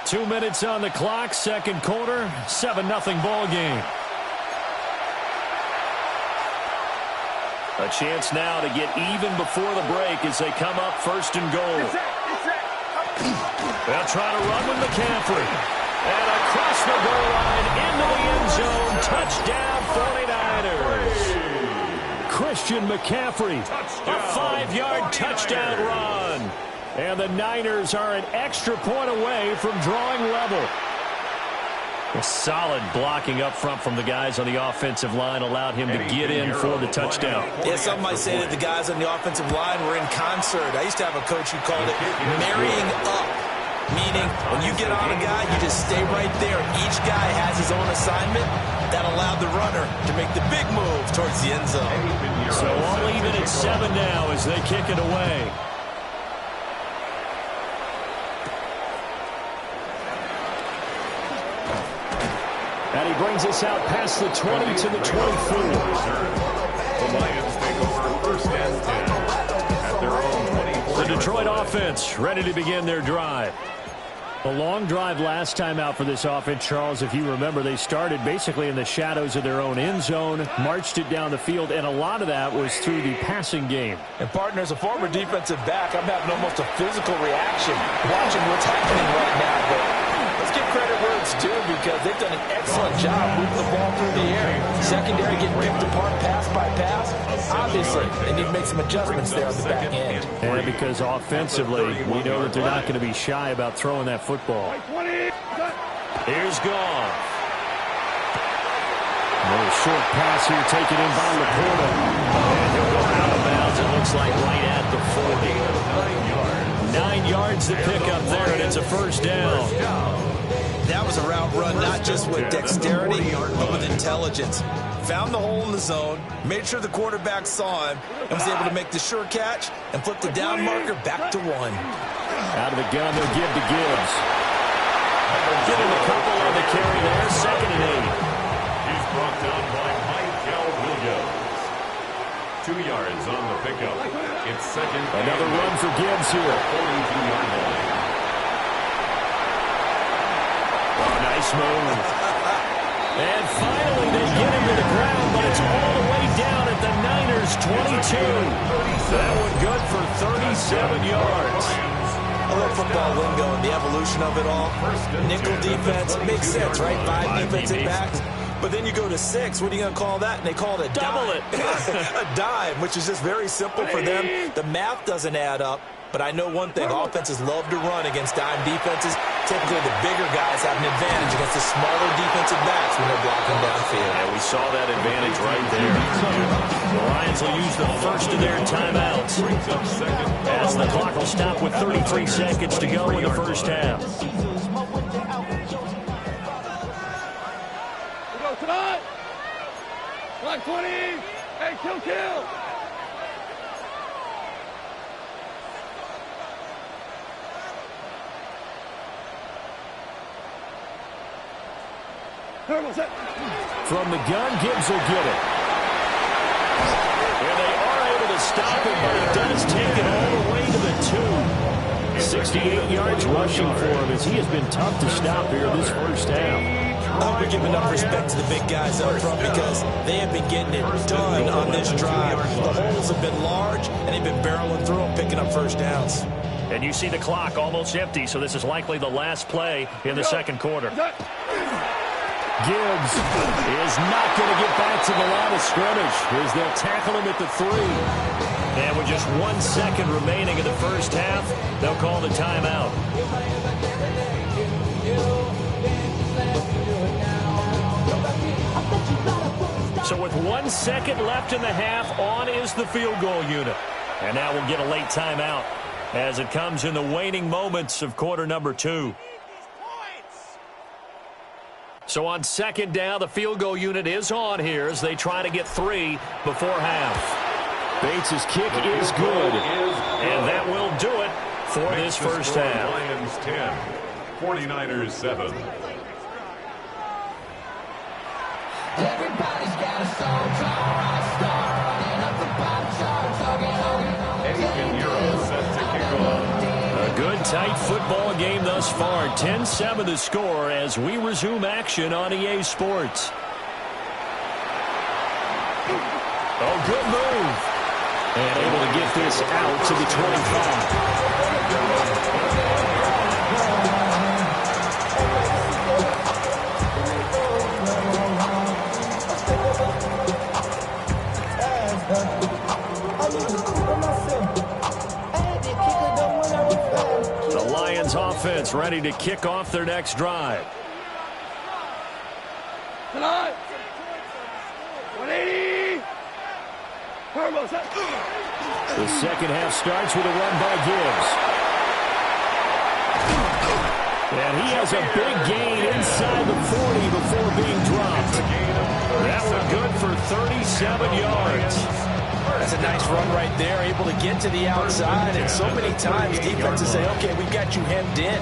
Two minutes on the clock, second quarter, 7-0 ball game. A chance now to get even before the break as they come up 1st and goal. They'll try to run with McCaffrey. And across the goal line into the end zone. Touchdown 49ers. Christian McCaffrey, a 5-yard touchdown run. And the Niners are an extra point away from drawing level. A solid blocking up front from the guys on the offensive line allowed him to get in for the touchdown. Yeah, some might say that the guys on the offensive line were in concert. I used to have a coach who called it marrying up, meaning when you get on a guy, you just stay right there. Each guy has his own assignment that allowed the runner to make the big move towards the end zone. So all even at 7 now as they kick it away. And he brings us out past the 20 to the 24. The Lions take over first and 10 at their own 24. The Detroit offense ready to begin their drive. A long drive last time out for this offense, Charles. If you remember, they started basically in the shadows of their own end zone, marched it down the field, and a lot of that was through the passing game. And, partner, as a former defensive back, I'm having almost a physical reaction watching what's happening right now. But let's give credit where it's due because they've done an excellent job moving the ball through the air. Secondary getting picked apart pass by pass. Obviously, they need to make some adjustments there on the back end. And because offensively, we know that they're not going to be shy about throwing that football. Here's Goff. Another short pass here taken in by Laporta. And he'll go out of bounds, it looks like right at the 40. 9 yards to pick up there, and it's a first down. That was a route run not just with dexterity, but with intelligence. Found the hole in the zone, made sure the quarterback saw him, and was able to make the sure catch and flip the down marker back to 1. Out of the gun, they'll give to Gibbs. Getting a couple on the carry there, 2nd and 8. He's brought down by Michael Williams. 2 yards on the pickup. It's 2nd. Another run for Gibbs here. 42-yard line. Oh, nice move. And finally, they get him to the ground, but it's all the way down at the Niners' 22. That one good for 37 yards. I love football lingo and the evolution of it all. Nickel defense makes sense, right? 5 defensive backs. But then you go to 6. What are you going to call that? And they call it a double dime. A dime, which is just very simple for them. The math doesn't add up. But I know one thing. Offenses love to run against dime defenses. Typically, the bigger guys have an advantage against the smaller defensive backs when they're blocking downfield. Yeah, we saw that advantage right there. The Lions will use the first of their timeouts as the clock will stop with 33 seconds to go in the first half. Tonight, like 20, hey, kill. From the gun, Gibbs will get it. And they are able to stop him, but he does take it all the way to the 2. 68 yards rushing for him as he has been tough to stop here this first half. I hope we give enough respect to the big guys up front because they have been getting it done on this drive. The holes have been large, and they've been barreling through them, picking up first downs. And you see the clock almost empty, so this is likely the last play in the second quarter. Gibbs is not going to get back to the line of scrimmage as they'll tackle him at the 3. And with just 1 second remaining in the first half, they'll call the timeout. So with 1 second left in the half, on is the field goal unit. And now we'll get a late timeout as it comes in the waning moments of quarter number 2. So on second down, the field goal unit is on here as they try to get 3 before half. Bates' kick is good, and that will do it for this first half. Lions 10, 49ers 7. Everybody's got a song, star, running up the pop charts, Eddie Pinheiro set to kick off. A good, tight football game thus far. 10-7 the score as we resume action on EA Sports. Oh, good move. And able to get this out to the 25. defense ready to kick off their next drive. Tonight. 180. The second half starts with a run by Gibbs. And he has a big gain inside the 40 before being dropped. That one good for 37 yards. That's a nice run right there, able to get to the outside. And so many times defenses say, okay, we got you hemmed in.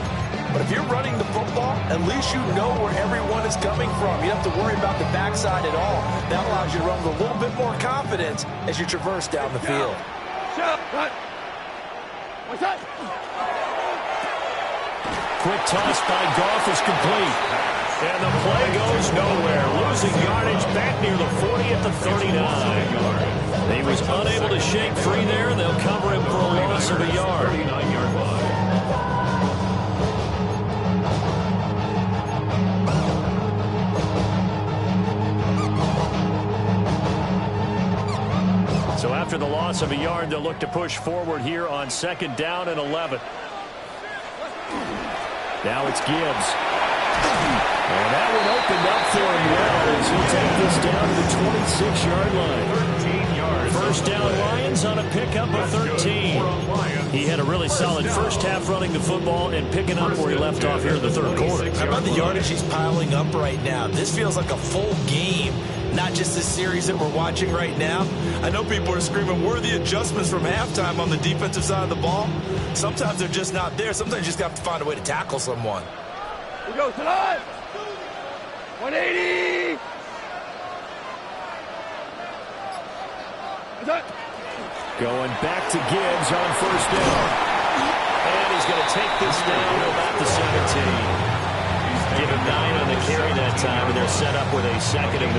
But if you're running the football, at least you know where everyone is coming from. You don't have to worry about the backside at all. That allows you to run with a little bit more confidence as you traverse down the field. Quick toss by Goff is complete. And the play goes nowhere. Losing yardage back near the 40 at the 39. He was unable to shake free there, and they'll cover him for a loss of a yard. 39-yard line. So after the loss of a yard, they'll look to push forward here on 2nd down and 11. Now it's Gibbs. And that one opened up for him well as he'll take this down to the 26-yard line. 13 yards. First down Lions on a pickup of 13. He had a really solid first half running the football and picking up where he left off here in the third quarter. How about the yardage he's piling up right now? This feels like a full game, not just this series that we're watching right now. I know people are screaming, where are the adjustments from halftime on the defensive side of the ball? Sometimes they're just not there. Sometimes you just have to find a way to tackle someone. We go tonight. 180. Going back to Gibbs on first down. And he's going to take this down to about the 17. Give him 9 on the carry that time, and they're set up with a 2nd and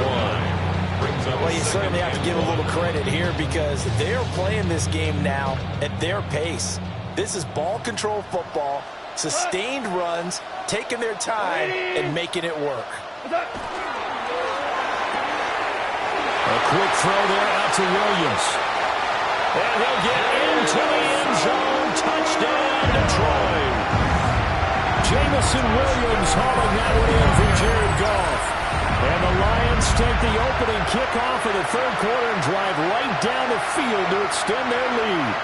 1. Well, you certainly have to give a little credit here because they're playing this game now at their pace. This is ball control football, sustained runs, taking their time and making it work. A quick throw there out to Williams. And he'll get into the end zone. Touchdown, Detroit. Jamison Williams hauling that one in for Jared Goff. And the Lions take the opening kickoff of the third quarter and drive right down the field to extend their lead.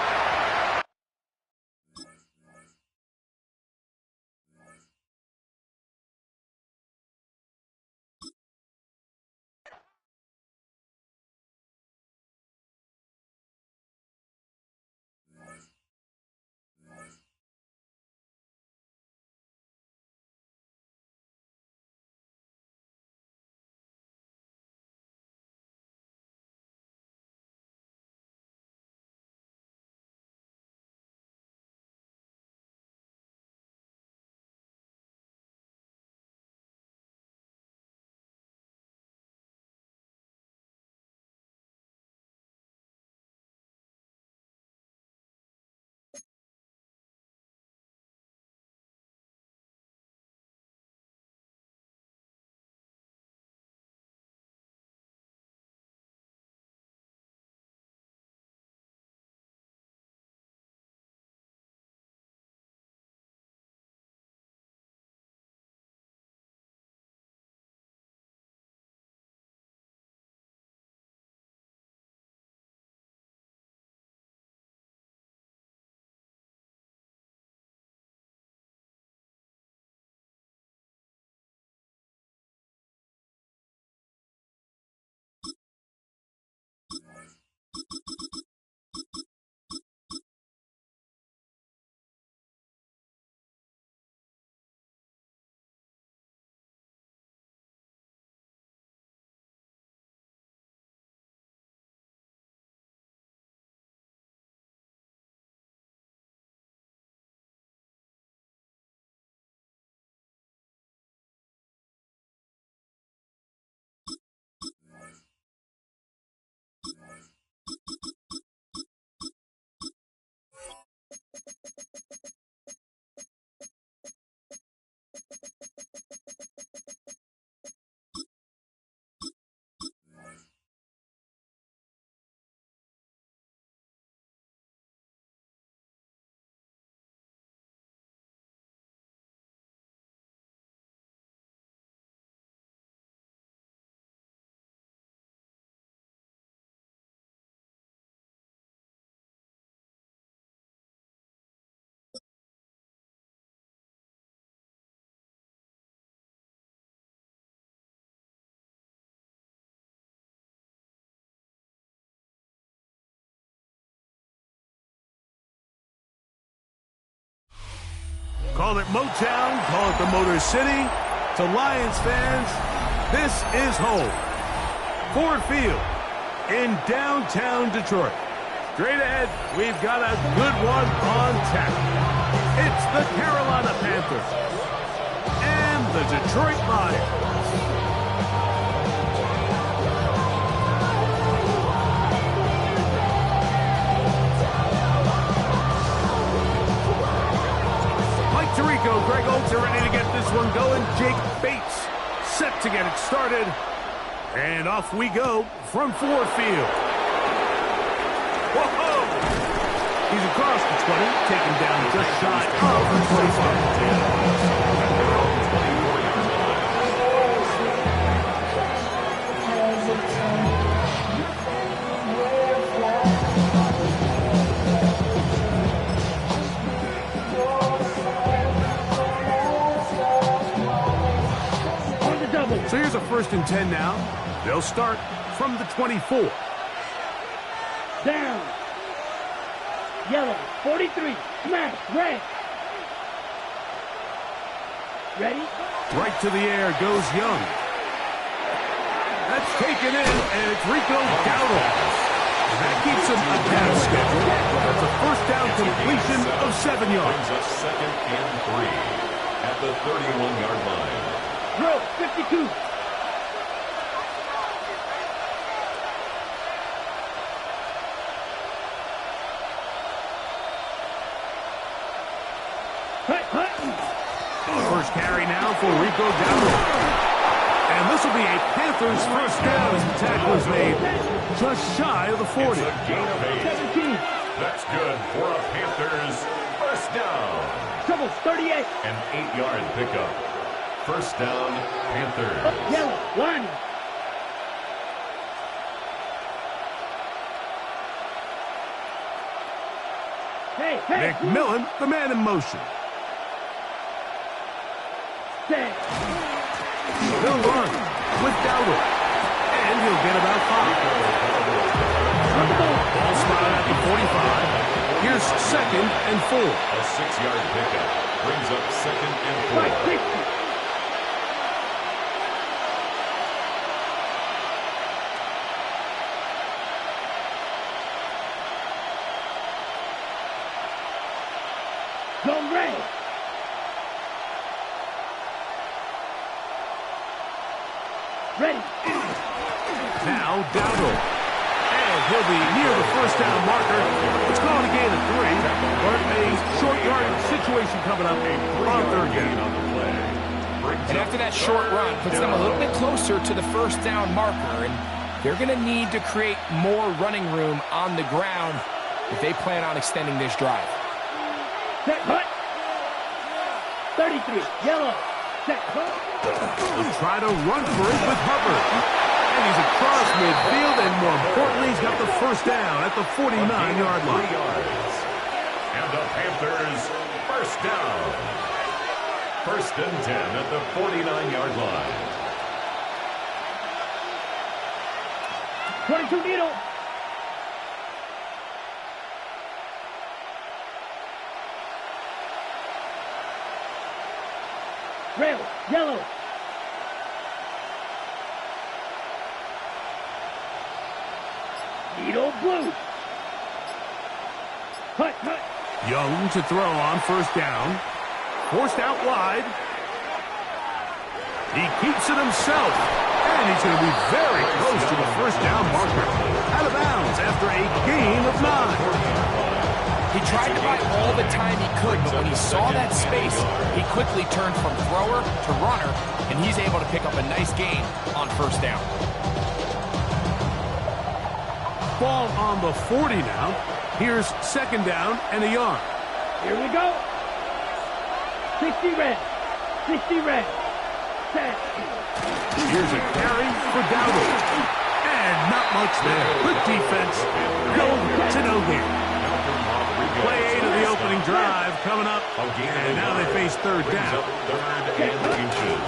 Call it Motown, call it the Motor City. To Lions fans, this is home. Ford Field in downtown Detroit. Straight ahead, we've got a good one on tap. It's the Carolina Panthers and the Detroit Lions. Tirico, Greg Olds are ready to get this one going. Jake Bates set to get it started. And off we go from Ford Field. Whoa! He's across the 20, taken down just shy of the 25. So here's a 1st and 10 now. They'll start from the 24. Down. Yellow. 43. Smash. Red. Ready? Right to the air goes Young. That's taken in, and it's Rico Dowdle. That keeps him ahead of schedule. That's a 1st down completion of 7 yards. Brings up 2nd and 3 at the 31-yard line. Throw. 52. First carry now for Rico Dowdle. And this will be a Panthers 1st down as the tackle is made just shy of the 40. It's a gain of 8. That's good for a Panthers 1st down. Trouble. 38. An 8-yard pickup. 1st down, Panthers. Yellow. Line. Hey. McMillan, the man in motion. They'll run with Dowdle. And he'll get about 5. Ball spotted at the 45. Here's 2nd and 4. A 6-yard pickup. Brings up 2nd and 4. Zone ready. Ready. Now Dowdle. And he'll be near the 1st down marker. It's called a gain of 3. But a short yardage situation coming up on 3rd down on the play. And after that short run, puts them a little bit closer to the 1st down marker. And they're going to need to create more running room on the ground if they plan on extending this drive. Set, cut. 33. Yellow. Set, cut. He'll try to run for it with Hubbard. And he's across midfield, and more importantly, he's got the 1st down at the 49-yard line. 3 yards. And the Panthers 1st down. 1st and 10 at the 49-yard line. 22 needle. Rail. Yellow. Needle blue. Cut. Young to throw on 1st down. Forced out wide. He keeps it himself. And he's going to be very close to the 1st down marker. Out of bounds after a gain of 9. He tried to buy all the time he could, but when he saw that space, he quickly turned from thrower to runner, and he's able to pick up a nice gain on 1st down. Ball on the 40 now. Here's 2nd down and a yard. Here we go. 60 red. 60 red. Set. Here's a carry for Dowdle. And not much there. Good defense. Go to no gain. Play 8 of the opening drive coming up. And now they face 3rd down. 3rd and inches.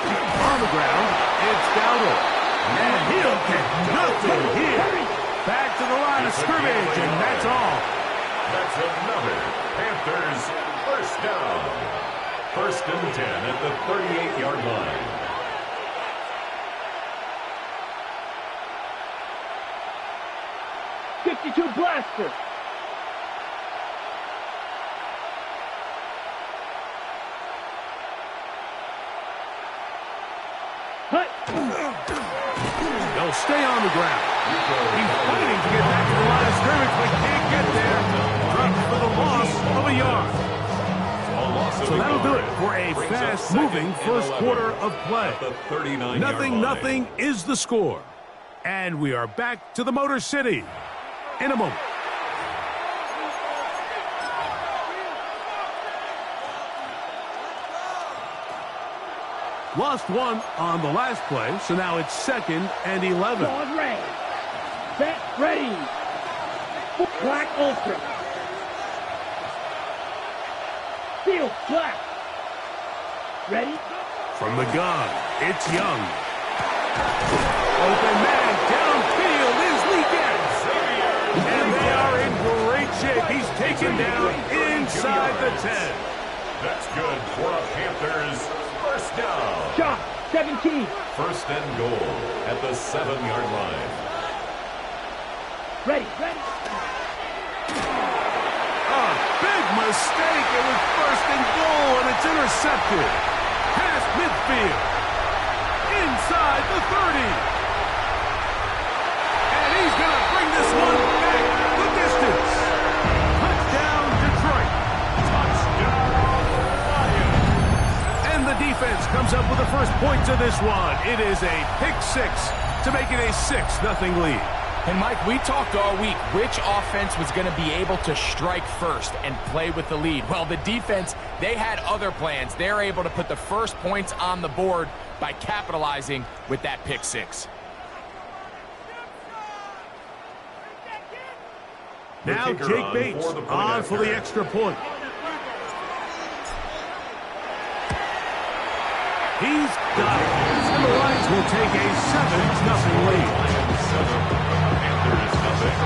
On the ground, it's Dowdle. And he'll get nothing here. Back to the line of scrimmage, and that's all. That's another Panthers First down. 1st and 10 at the 38-yard line. Blaster. Hut. They'll stay on the ground. He's fighting to get back to the line of scrimmage, but can't get there. Dropped for the loss of a yard. So that'll do it for a fast-moving first quarter of play. 0-0 is the score. And we are back to the Motor City in a moment. Lost one on the last play, so now it's 2nd and 11. On Ray. Set, ready. Black Ultra. Field, black. Ready? From the gun, it's Young. Open man, downfield is Leakens. And they are in great shape. He's taken down inside the 10. That's good for the Panthers. First down. Shot, 17. 1st and goal at the 7-yard line. Ready. Big mistake. It was 1st and goal, and it's intercepted. Past midfield. Inside the 30. And he's going to bring this one back the distance. Touchdown, Detroit. Touchdown, Lions. And the defense comes up with the first points of this one. It is a pick 6 to make it a 6-0 lead. And, Mike, we talked all week which offense was going to be able to strike first and play with the lead. Well, the defense, they had other plans. They're able to put the first points on the board by capitalizing with that pick 6. Now Jake Bates on for the extra point. He's got it. And the Lions will take a 7-0 lead. Panthers nothing.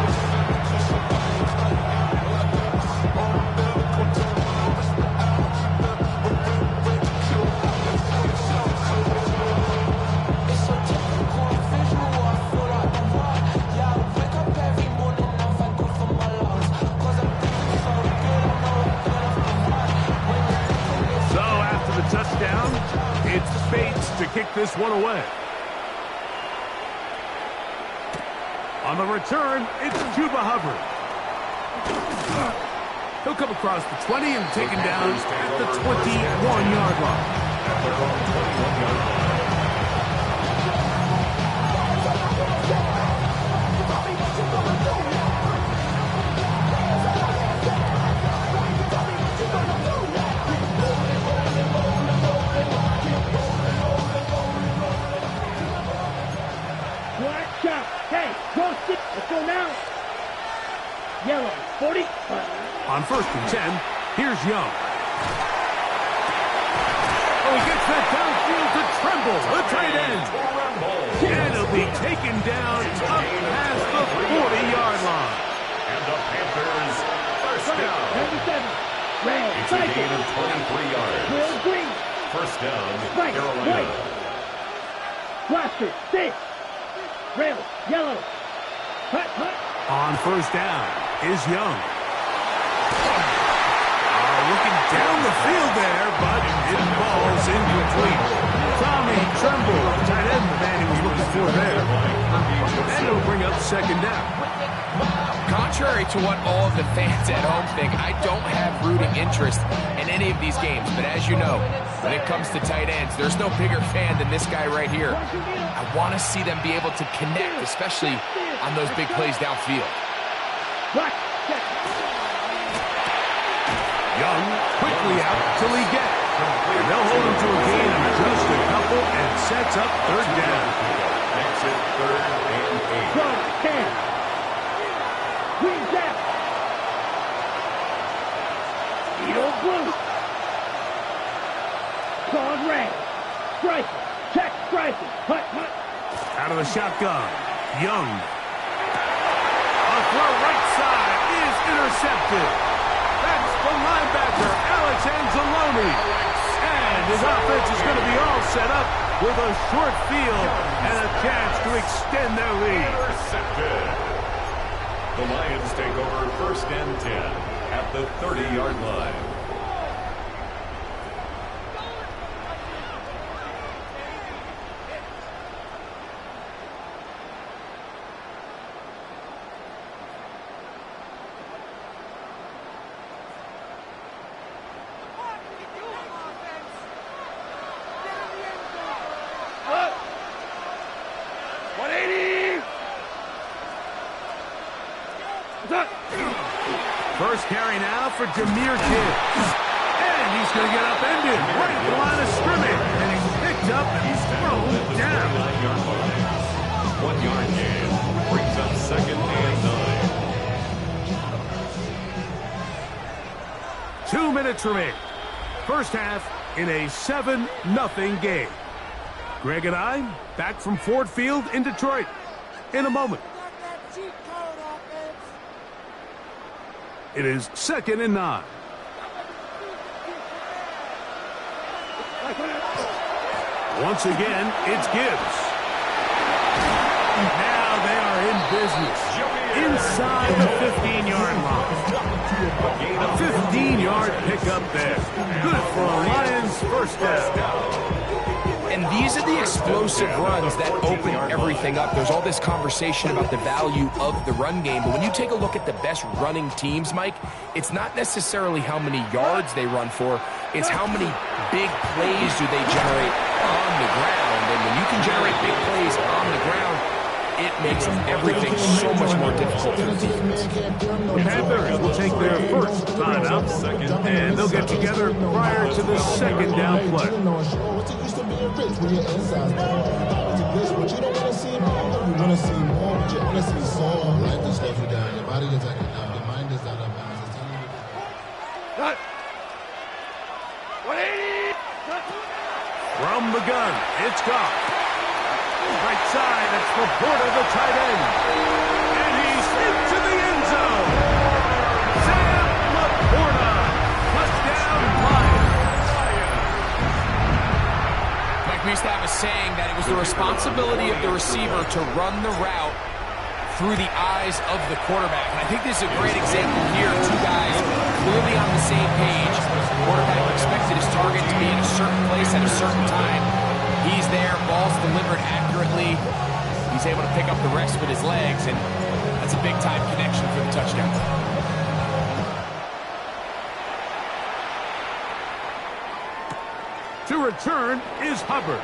So after the touchdown, it's Bates to kick this one away. On the return, it's Chuba Hubbard. He'll come across the 20 and taken down at the 21-yard line. At their own 21-yard line. Black shot. Hey, roast it. Let's go now. Yellow, 40. On 1st and 10, here's Young. Oh, he gets that downfield to Tremble, the tight end. And he'll be taken down up past the 40-yard line. And the Panthers first down. 97. Red, It's a gain of 23 yards. Will green. First down, Right, Carolina. right. Blaster, 6. Rail, yellow. Hut. On 1st down is Young. Looking down the field there, but it falls incomplete. Tommy Tremble, tight end, the man he was looking for there. And it'll bring up 2nd down. Contrary to what all of the fans at home think, I don't have rooting interest in any of these games. But as you know, when it comes to tight ends, there's no bigger fan than this guy right here. I want to see them be able to connect, especially on those big plays downfield. Young quickly out to Leggett. And they'll hold him to a gain of just a couple and sets up 3rd down. Makes it 3rd and 8. From 10. Green down. Eagle blue. Claude red. Striker. Check striker. Hut. Out of the shotgun. Young. A throw right side is intercepted. That's the linebacker, Alex Army. And his offense is going to be all set up with a short field and a chance to extend their lead. Intercepted. The Lions take over 1st and 10 at the 30-yard line. First carry now for Jameer Gibbs. And he's going to get upended right at the line of scrimmage. And he's picked up and he's thrown down. 1 yard gain brings up 2nd and 9. 2 minutes remain. First half in a 7-0 game. Greg and I back from Ford Field in Detroit in a moment. It is 2nd and 9. Once again, it's Gibbs. Now they are in business. Inside the 15-yard line. A 15-yard pickup there. Good for a Lions first down. And these are the explosive runs that open everything up. There's all this conversation about the value of the run game, but when you take a look at the best running teams, Mike, it's not necessarily how many yards they run for, it's how many big plays do they generate on the ground. And when you can generate big plays on the ground, it makes everything so much more difficult for the defense. The Panthers will take their first timeout, and they'll get together prior to the 2nd down play. From the gun, it's Goff. Right side, it's Laporta, the tight end. And he's into the end zone. Sam Laporta. Touchdown, Lions. Mike, we used to have a saying that it was the responsibility of the receiver to run the route through the eyes of the quarterback. And I think this is a great example here. Two guys clearly on the same page. The quarterback expected his target to be in a certain place at a certain time. He's there, ball's delivered accurately. He's able to pick up the rest with his legs, and that's a big-time connection for the touchdown. To return is Hubbard.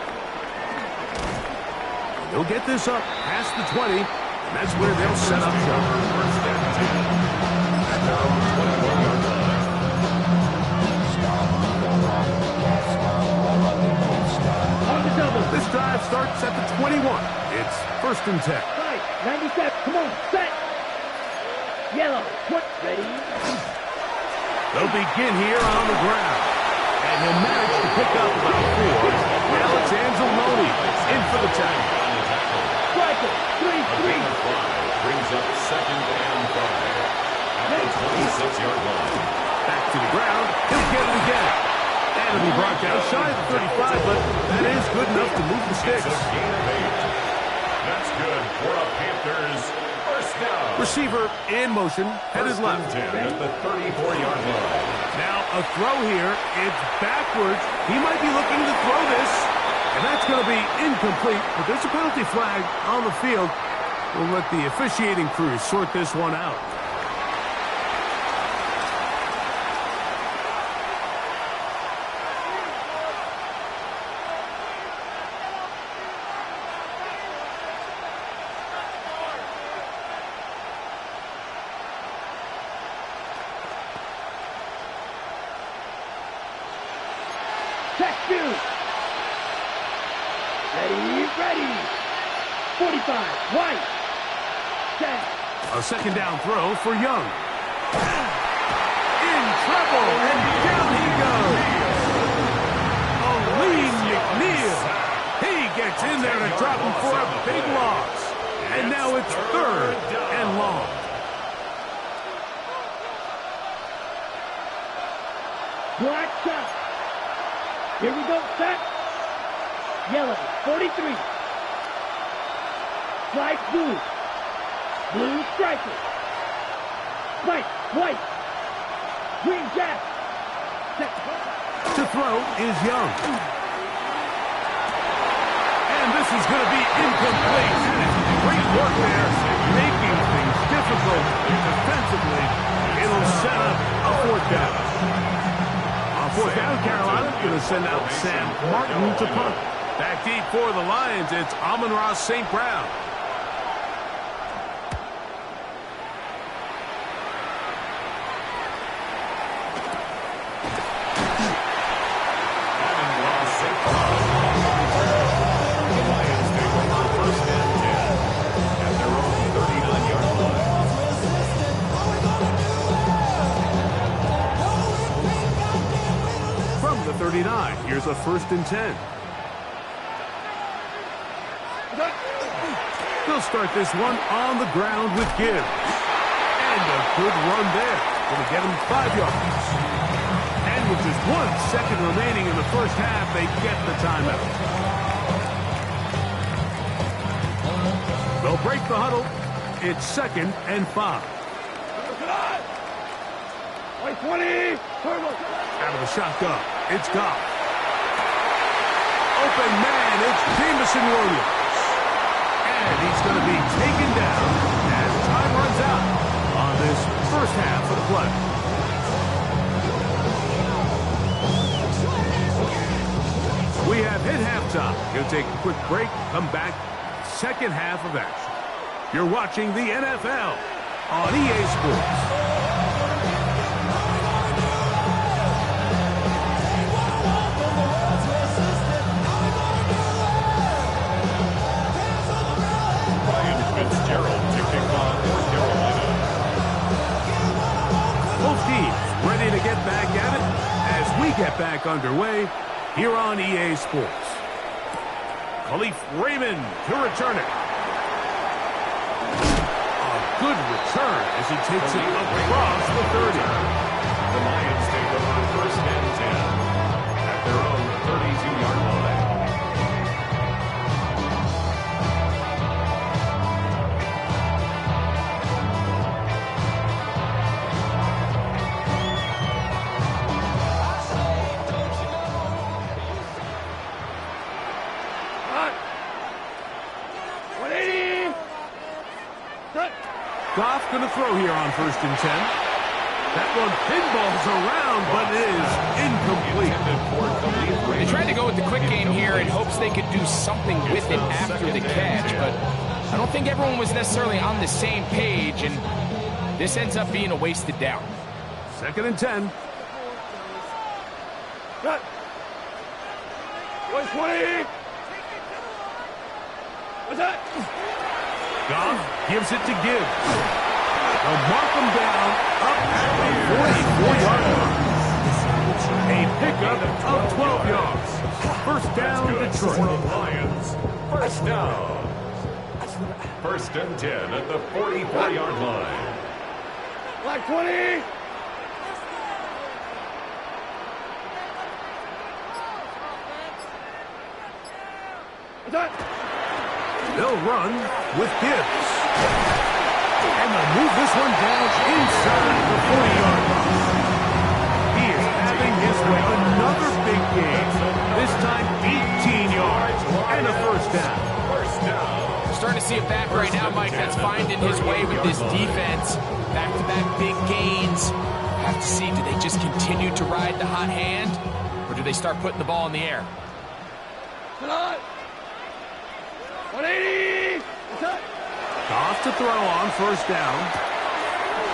They'll get this up past the 20, and that's where they'll set up shop. First and 10 at their own 21-yard line. This drive starts at the 21. It's 1st and 10. Right, 97. Come on, set. Yellow, put, ready. They'll begin here on the ground. And he'll manage to pick up about 4. Now it's Anzalone in for the tackle. Striker, 3-3. Brings up 2nd and 5 at the 26-yard line. Back to the ground. He'll get it again. And it'll be brought down shy of 35, but that is good enough to move the sticks. It's a gain of 8. That's good for a Panthers first down. Receiver in motion, headed First left. and 10 at the 34-yard line. Now a throw here. It's backwards. He might be looking to throw this, and that's going to be incomplete. But there's a penalty flag on the field. We'll let the officiating crew sort this one out. Check two. Ready. 45, right. Set. A 2nd down throw for Young. In trouble, and down he goes. Aleem McNeil. He gets in there to drop him for a big loss. And now it's 3rd and long. Black shot. Here we go, set. Yellow, 43. Flag blue. Blue striker. White, white. Green jack. Set. To throw is Young. And this is going to be incomplete. Great work there, making things difficult defensively. It'll set up a fourth down. On fourth down, Carolina's going to send out Sam Martin to punt. Back deep for the Lions, it's Amon-Ra St. Brown. From the 39, here's a 1st and 10. They'll start this one on the ground with Gibbs. And a good run there. Going to get him 5 yards. And with just 1 second remaining in the first half, they get the timeout. They'll break the huddle. It's 2nd and 5. 20. Out of the shotgun, it's Goff. Open man, it's Jameson Williams. And he's going to be taken down as time runs out on this first half of the play. We have hit halftime. He'll take a quick break, come back, second half of action. You're watching the NFL on EA Sports. Both teams ready to get back at it as we get back underway here on EA Sports. Khalif Raymond to return it. A good return as he takes it across the 30. The Lions take them on 1st and 10 at their own 32-yard line. Goff going to throw here on 1st and 10. That one pinballs around, but is incomplete. They tried to go with the quick game here in hopes they could do something with it after the catch, but I don't think everyone was necessarily on the same page, and this ends up being a wasted down. 2nd and 10. 120. What's that? Goff gives it to Gibbs. They'll mark him down up at the 44-yard line. A pickup of 12 yards. 1st down, Detroit. Lions. 1st down. 1st and 10 at the 44-yard line. Black 20. What's that? They'll run with Gibbs. And they'll move this one down inside the 40-yard line. He is having his way. Another big game. This time 18 yards and a 1st down. We're starting to see it back right now, Mike, that's finding his way with this defense. Back-to-back big gains. Have to see, do they just continue to ride the hot hand, or do they start putting the ball in the air? 180. Goff to throw on 1st down.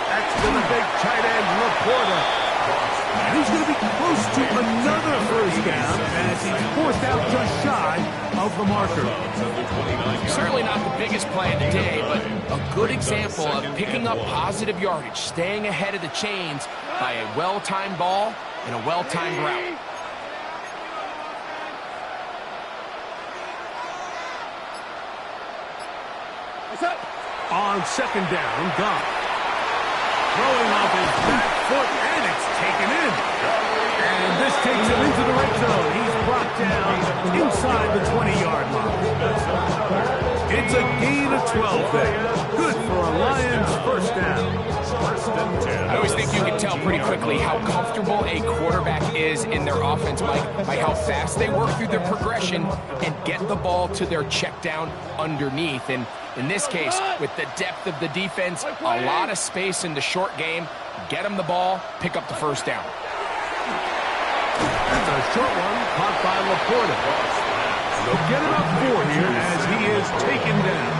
That's to the big tight end, Laporta. And he's going to be close to another 1st down as he's forced out just shy of the marker. Certainly not the biggest play of the day, but a good example of picking up positive yardage, staying ahead of the chains by a well-timed ball and a well-timed route. On 2nd down, Goff. Throwing off his back foot, and it's taken in. And this takes him into the red zone. He's down inside the 20-yard line. It's a gain of 12 there. Good for a Lions first down. I always think you can tell pretty quickly how comfortable a quarterback is in their offense, Mike, by how fast they work through their progression and get the ball to their check down underneath. And in this case, with the depth of the defense, a lot of space in the short game, get them the ball, pick up the first down. That's a short one, caught by Laporta. They'll get it up 4 here as he is taken down.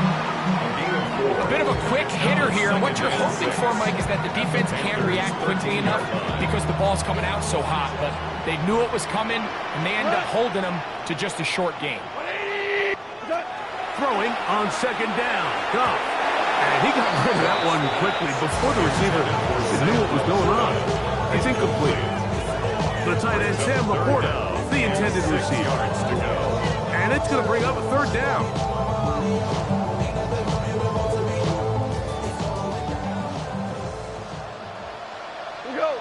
A bit of a quick hitter here. What you're hoping for, Mike, is that the defense can't react quickly enough because the ball's coming out so hot. But they knew it was coming, and they end up holding them to just a short game. Throwing on second down. Goff. And he got rid of that one quickly before the receiver knew what was going on. It's incomplete. The tight end, Sam Laporta, the intended receiver. And it's going to bring up a third down. Here we go.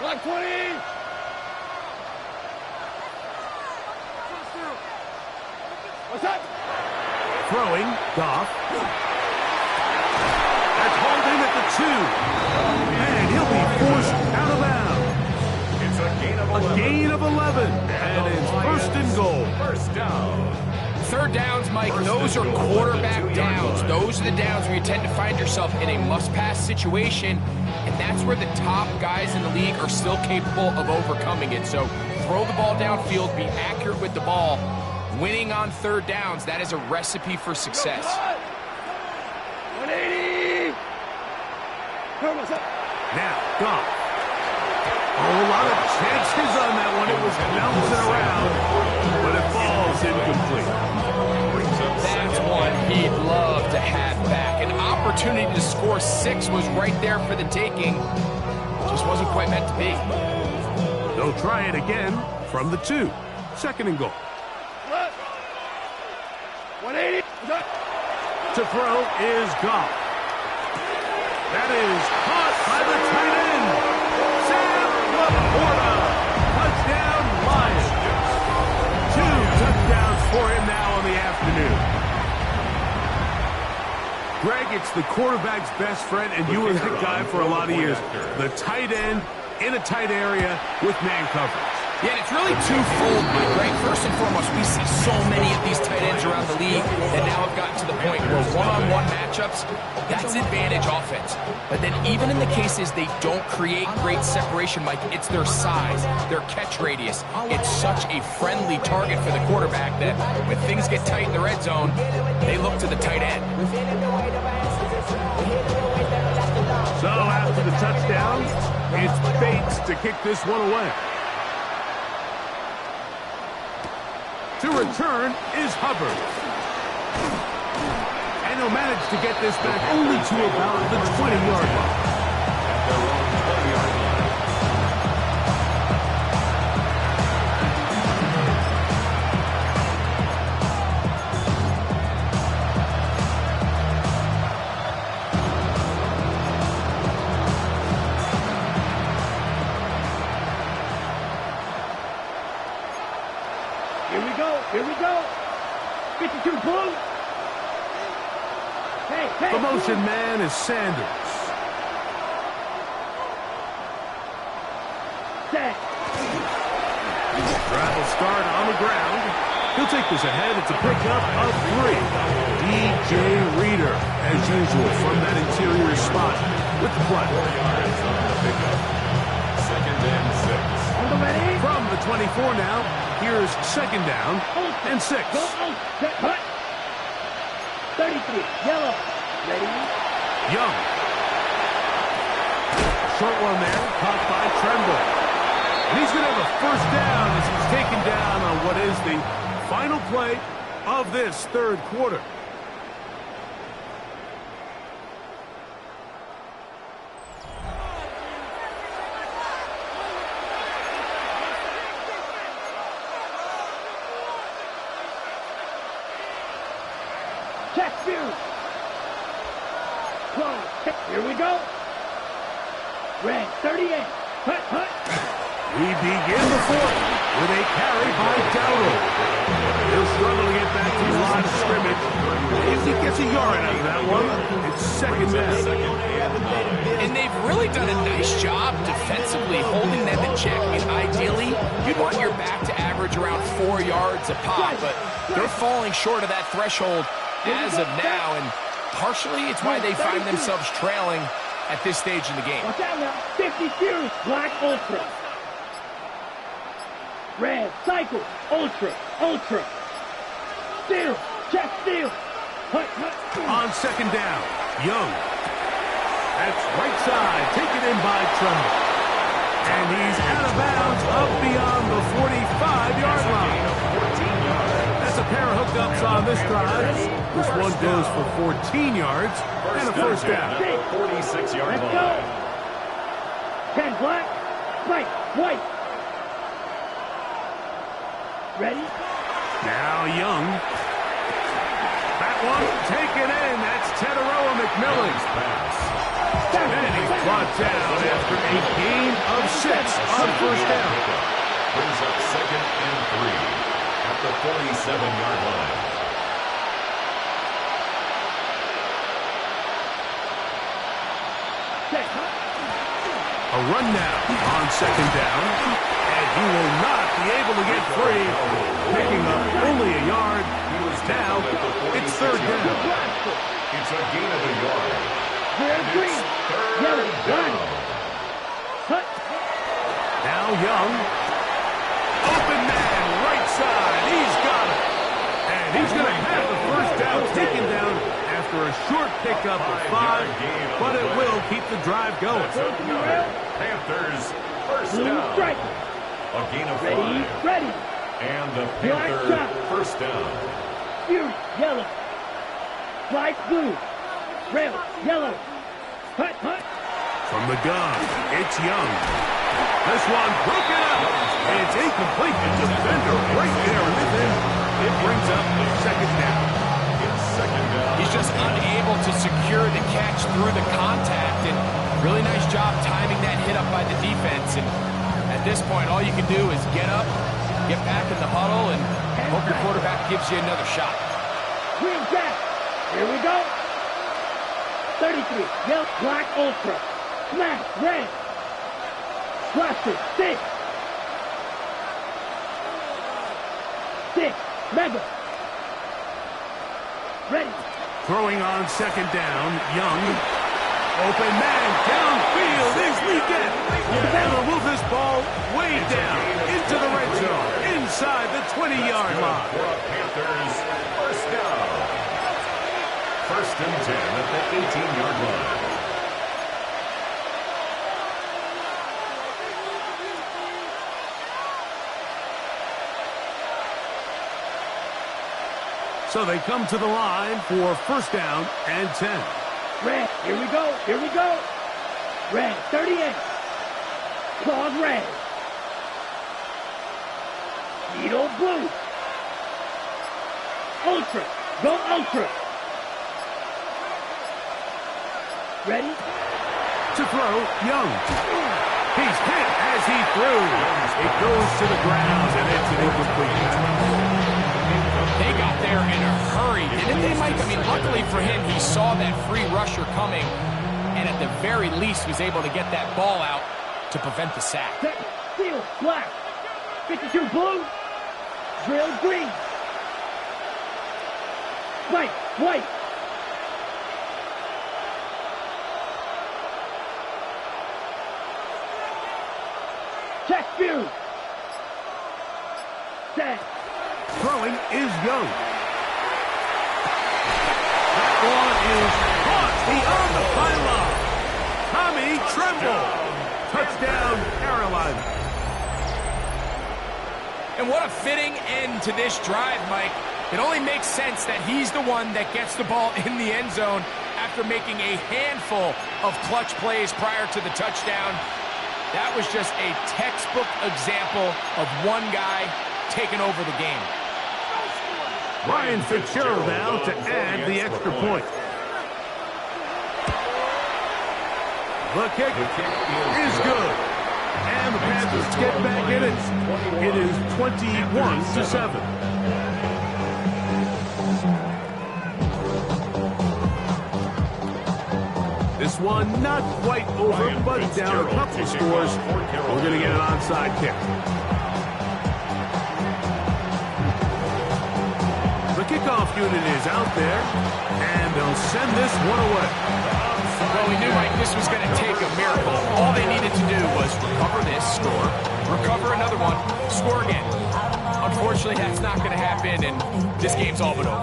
Block 20. What's up? Throwing, Goff. That's hauled in at the 2. And he'll be forced out of bounds. It's a gain of 11. A gain of 11. And it's first and goal. First down. Third downs, Mike, those are quarterback downs. Those are the downs where you tend to find yourself in a must-pass situation, and that's where the top guys in the league are still capable of overcoming it. So throw the ball downfield, be accurate with the ball. Winning on third downs, that is a recipe for success. 180. Now, Goff. A lot of chances on that one. It was bouncing around, but it falls incomplete. That's one he'd love to have back. An opportunity to score 6 was right there for the taking. Just wasn't quite meant to be. They'll try it again from the 2. Second and goal. 180. To throw is Goff. That is caught by the tight end. Sam Laporta. Touchdown, Lions. 2 touchdowns for him now on the afternoon. Greg, it's the quarterback's best friend, and you were that guy for a lot of years. The tight end in a tight area with man coverage. Yeah, and it's really twofold, Mike, right? First and foremost, we see so many of these tight ends around the league that now have gotten to the point where one-on-one matchups, that's advantage offense. But then even in the cases they don't create great separation, Mike, it's their size, their catch radius. It's such a friendly target for the quarterback that when things get tight in the red zone, they look to the tight end. So after the touchdown, it's Bates to kick this one away. To return is Hubbard. And he'll manage to get this back only to about the 20-yard line. Here we go. 52 pull. The motion man is Sanders. Set. Travel start on the ground. He'll take this ahead. It's a pickup of 3. DJ Reader, as usual, from that interior spot with the play. Second and 6. From the 24 now, here's second down and 6. 33, yellow. Ready? Young. Short one there, caught by Tremble. And he's going to have a first down as he's taken down on what is the final play of this third quarter. Check view. Close. Here we go. Red 38. Hut. We begin the fourth. with a carry by Dowdle. He'll struggle to get back to the line of scrimmage. If he gets a yard out of that one, it's second down. And they've really done a nice job defensively holding them in check. I mean, ideally, you'd want your back to average around 4 yards a pop, but they're falling short of that threshold as of now, and partially it's why they find themselves trailing at this stage in the game. Watch out now. 52, black ultra. Red, cycle, ultra, ultra. Steal, check steal. Hut, hut. On second down, Young. That's right side, taken in by Trumbull. And he's out of bounds up beyond the 45-yard line. That's a pair of hookups on this drive. This one goes for 14 yards and a first down. 46-yard Let's line. go. 10 black, white, white. Ready? Now Young. That one taken in. That's Teteroa McMillan. And he's brought down after a gain of 6 on first down. Brings up 2nd and 3 at the 47-yard line. A run now on second down. And he will not be able to get free. Picking up only a yard. Now it's third down. It's a gain of a yard. Red, green, yellow, one. Hut. Now Young. Open man, right side. He's got it. And he's going to have the first down taken down after a short pickup of 5. But it will keep the drive going. Panthers first Blue down. strike. A gain of 5. Ready, ready. And the Black Panther shot. first down. Fury, yellow. Flight blue. Rail, yellow. Hut, hut. From the gun, it's Young. This one broken up. It's incomplete. The defender right there with him. It brings up second down. It's second down. He's just unable to secure the catch through the contact, and really nice job timing that hit up by the defense. And at this point, all you can do is get up, get back in the huddle, and hope your quarterback gives you another shot. Green jack. Here we go. 33, yellow, black ultra. Smash, red. Cluster, 6. 6, mega. Ready. Throwing on second down, Young. Open man, downfield is Leggett. And will move this ball way down into the red zone, inside the 20-yard line. Panthers first down. First and 10 at the 18-yard line. So they come to the line for first down and 10. Red, here we go, here we go. Red, 38. Claude red. Needle blue. Ultra, go ultra. Ready? To throw, Young. He's hit as he throws. It goes to the ground, and it's an incomplete pass. They got there in a hurry, didn't they, Mike? I mean, luckily for him, he saw that free rusher coming, and at the very least was able to get that ball out to prevent the sack. Steel, black. 52, blue. Drill, green. White, white. Check view. Set. Throwing is Young. That one is caught beyond the pylon. Tommy Tremble. Touchdown, Carolina. And what a fitting end to this drive, Mike. It only makes sense that he's the one that gets the ball in the end zone after making a handful of clutch plays prior to the touchdown. That was just a textbook example of one guy taking over the game. Ryan Fitzgerald now to add the extra point. The kick is good. And the Panthers Let's get back in it. It is 21-7. This one not quite over, but down a couple of scores. We're going to get an onside kick. The kickoff unit is out there, and they'll send this one away. Well, we knew, Mike, this was going to take a miracle. All they needed to do was recover this, score, recover another one, score again. Unfortunately, that's not going to happen, and this game's all but over.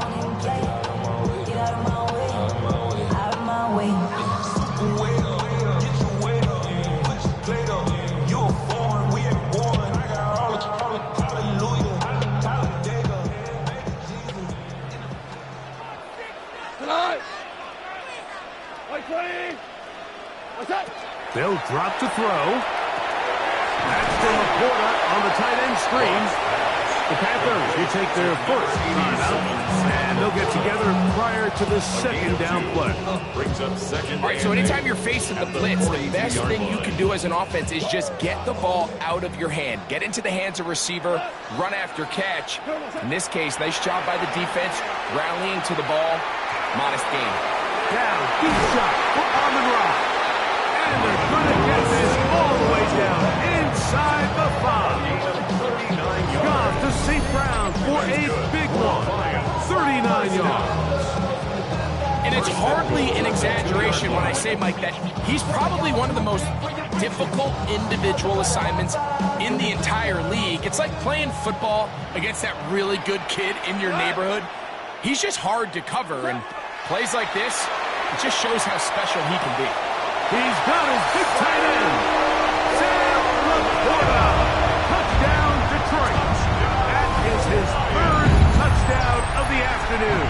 They'll drop to throw. That's from Laporta on the tight end screen. The Panthers will take their first timeout, and they'll get together prior to the second down play. All right, so anytime you're facing the blitz, the best thing you can do as an offense is just get the ball out of your hand. Get into the hands of receiver, run after catch. In this case, nice job by the defense, rallying to the ball. Modest gain. Down, deep shot for Amon-Ra. And they're going to get this all the way down inside the 5. Goff to St. Brown for a big one. 39 yards. And it's hardly an exaggeration when I say, Mike, that he's probably one of the most difficult individual assignments in the entire league. It's like playing football against that really good kid in your neighborhood. He's just hard to cover, and plays like this, it just shows how special he can be. He's got his big tight end. Sam Laporta. Touchdown, Detroit. That is his third touchdown of the afternoon.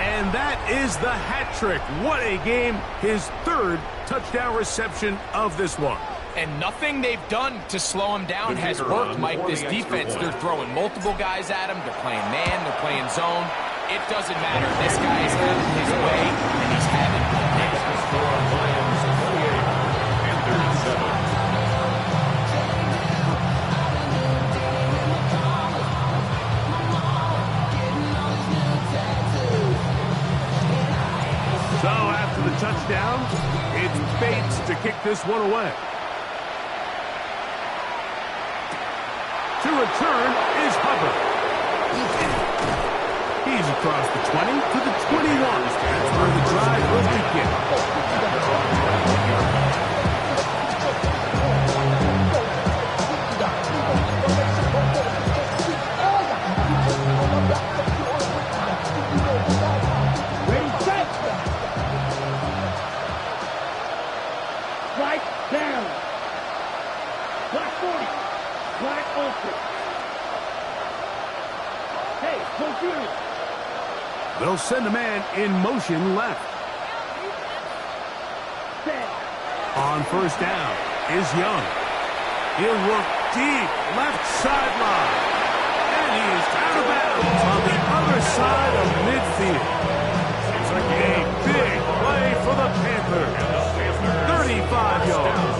And that is the hat trick. What a game. His third touchdown reception of this one. And nothing they've done to slow him down has worked, Mike. This defense, they're throwing multiple guys at him. They're playing man, they're playing zone. It doesn't matter. This guy is having his way, and he's having a day. So after the touchdown, it's Bates to kick this one away. To return is Hubbard. He's across the 20 to the 21. That's where the drive will begin. Ready, set. Right down. Black 40. Black ultra. Hey, computer. They'll send a man in motion left. On first down is Young. He'll look deep, left sideline. And he is out of bounds on the other side of midfield. It's a big play for the Panthers. 35 yards.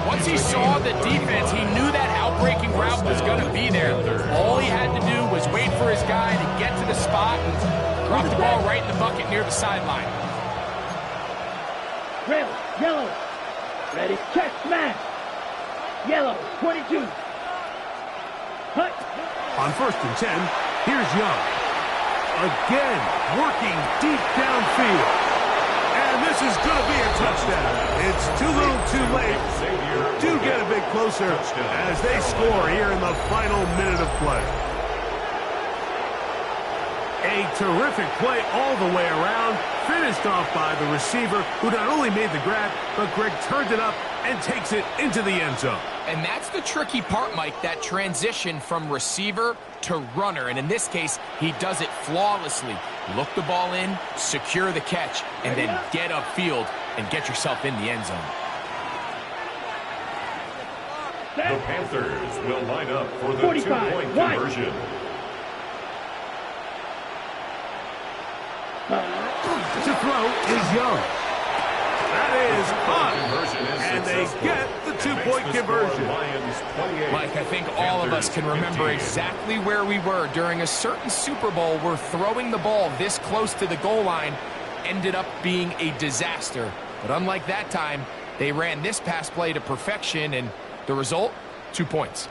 Once he saw the defense, he knew that outbreaking route was going to be there. All he had to do was wait for his guy to get to the spot and drop the ball right in the bucket near the sideline. Red, yellow. Ready, check, smash. Yellow, 22. Hut. On first and 10, here's Young. Again, working deep downfield. And this is going to be a touchdown. It's too little too late. Do get a bit closer as they score here in the final minute of play. A terrific play all the way around, finished off by the receiver, who not only made the grab, but Greg turned it up and takes it into the end zone. And that's the tricky part, Mike, that transition from receiver to runner. And in this case, he does it flawlessly. Look the ball in, secure the catch, and then get upfield and get yourself in the end zone. The Panthers will line up for the 2-point conversion. To throw is Young. That is caught, and they get the two-point conversion. Mike, I think all of us can remember exactly where we were during a certain Super Bowl where throwing the ball this close to the goal line ended up being a disaster. But unlike that time, they ran this pass play to perfection, and the result, 2 points.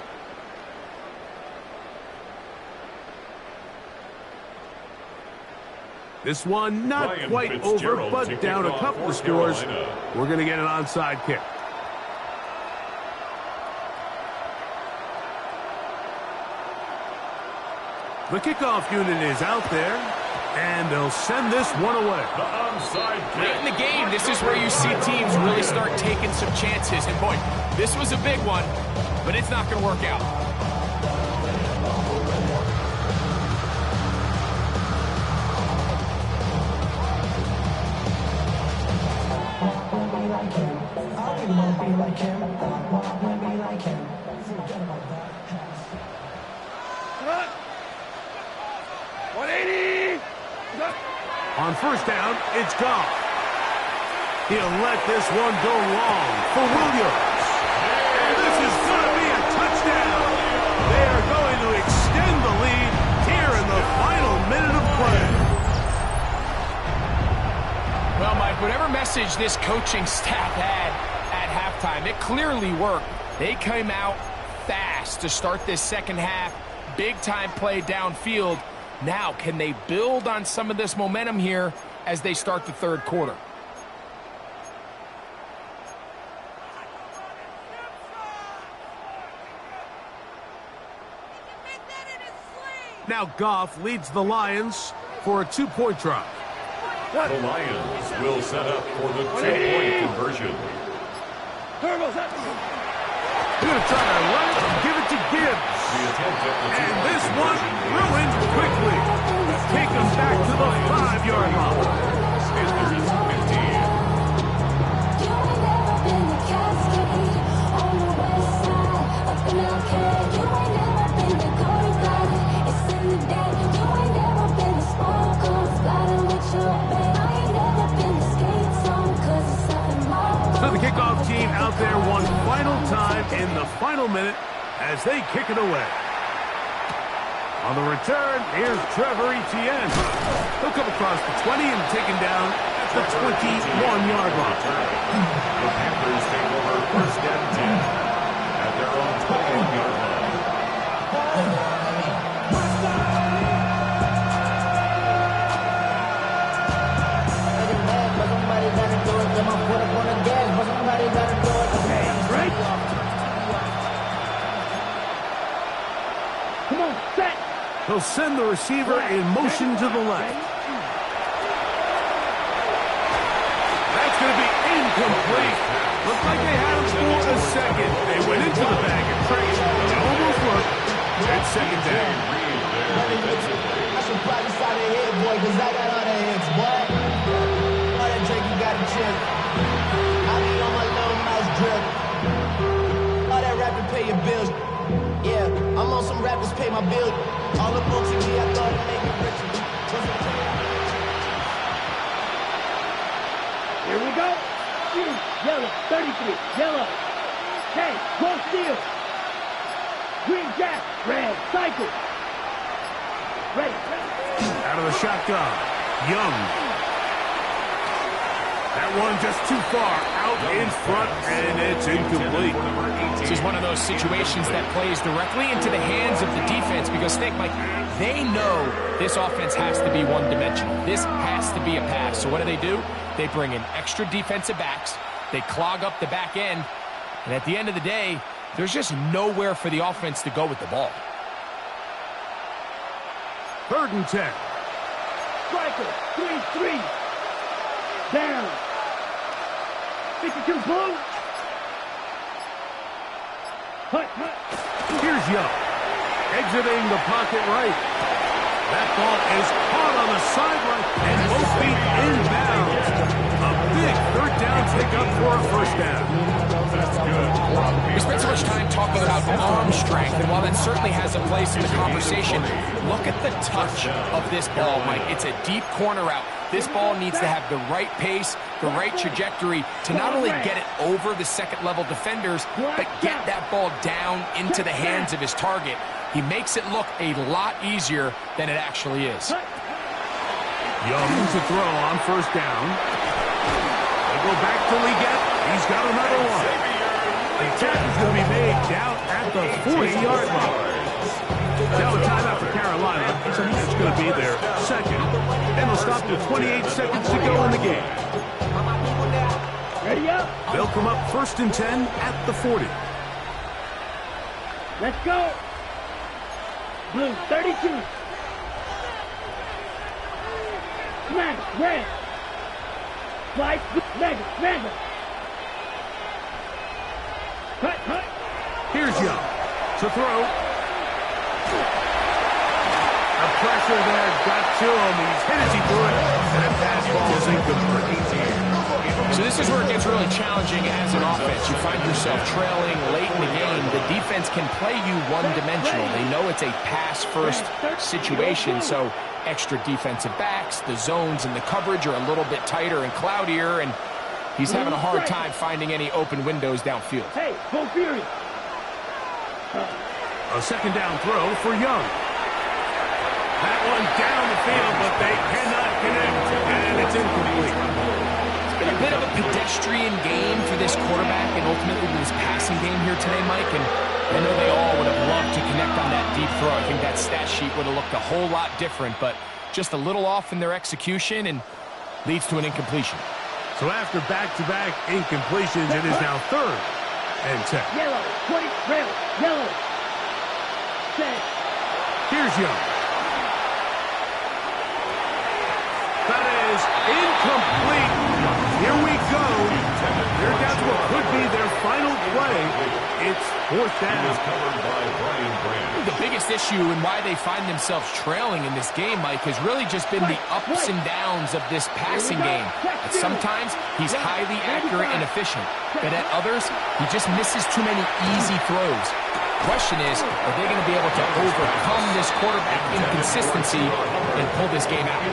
This one not quite over, but down a couple of scores. We're going to get an onside kick. The kickoff unit is out there, and they'll send this one away. The onside kick. Late in the game, this is where you see teams really start taking some chances. And boy, this was a big one, but it's not going to work out. On first down, it's Goff. He'll let this one go long for Williams. And this is going to be a touchdown. They are going to extend the lead here in the final minute of play. Well, Mike, whatever message this coaching staff had at halftime, it clearly worked. They came out fast to start this second half. Big-time play downfield. Now, can they build on some of this momentum here as they start the third quarter? Now Goff leads the Lions for a two-point try. The Lions will set up for the two-point conversion. They're going to try to run it and give it to Gibbs. And this one ruined quickly. Take them back to the 5-yard line. Panthers 15. So the kickoff team out there one final time in the final minute as they kick it away. On the return, here's Trevor Etienne. He'll come across the 20 and taken down at the 21-yard line. The Panthers take over first and 10 at their own 28-yard line. Come on, set. He'll send the receiver in motion to the left. That's going to be incomplete. Looked like they had him for a second. They went into the bag and traced. It almost worked. It's second down. I should probably start a hit, boy, because I got all the hits, boy. All that drink you got to chip. I be on my little mouse drip. All that rapping pay your bills. Yeah, I'm on some rappers pay my bills. All up on TV, I thought it'd make me richer. Here we go. Yellow, 33, yellow. Hey, go steal. Green jack, red, cycle. Ready. Out of the shotgun. Young. That one just too far out in front, and it's incomplete. This is one of those situations that plays directly into the hands of the defense because, think, Mike, they know this offense has to be one-dimensional. This has to be a pass. So what do? They bring in extra defensive backs. They clog up the back end. And at the end of the day, there's just nowhere for the offense to go with the ball. 3rd and 10. Striker, 3-3. Down. 52 blue. Hut. Here's Young. Exiting the pocket right. That ball is caught on the sideline and both feet inbounds. A big 3rd down pickup for a 1st down. That's good. We spent so much time talking about arm strength, and while that certainly has a place in the conversation, look at the touch of this ball, Mike. It's a deep corner out. This ball needs to have the right pace, the right trajectory to not only get it over the second-level defenders, but get that ball down into the hands of his target. He makes it look a lot easier than it actually is. Young to throw on first down. They go back to Leggett. He's got another one. The tackle's going to be made down at the 40-yard line. Now a timeout for Carolina. So it's going to be their second. And they'll stop to 28 seconds to go in the game. Ready up. They'll come up 1st and 10 at the 40. Let's go. Blue 32. Smash, red. Slide, mega. Cut. Here's Young to throw. The pressure there got to him. He's hit as he threw it. And that pass ball is incomplete. So this is where it gets really challenging as an offense. You find yourself trailing late in the game. The defense can play you one-dimensional. They know it's a pass-first situation, so extra defensive backs, the zones and the coverage are a little bit tighter and cloudier, and he's having a hard time finding any open windows downfield. Hey, go Fury. A second down throw for Young. That one down the field, but they cannot connect, and it's incomplete. A bit of a pedestrian game for this quarterback and ultimately this passing game here today, Mike. And I know they all would have loved to connect on that deep throw. I think that stat sheet would have looked a whole lot different, but just a little off in their execution and leads to an incompletion. So after back-to-back incompletions, it is now 3rd and 10. Yellow, 20, red, yellow. Set. Here's Young. That is incomplete. Here we go. They're down to what could be their final play. It's 4th down. The biggest issue and why they find themselves trailing in this game, Mike, has really just been the ups and downs of this passing game. At sometimes he's highly accurate and efficient, but at others, he just misses too many easy throws. The question is, are they going to be able to overcome this quarterback inconsistency and pull this game out?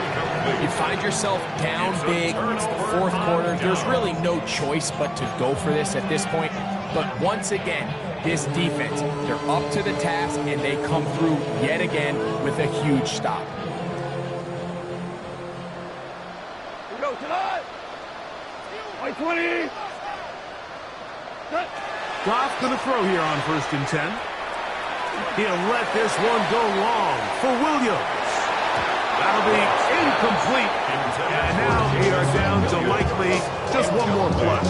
You find yourself down big, it's the 4th quarter, there's really no choice but to go for this at this point. But once again, this defense, they're up to the task and they come through yet again with a huge stop. Go tonight. 20. Goff going to throw here on 1st and 10. He'll let this one go long for Williams. That'll be incomplete. And now we are down to likely just one more play.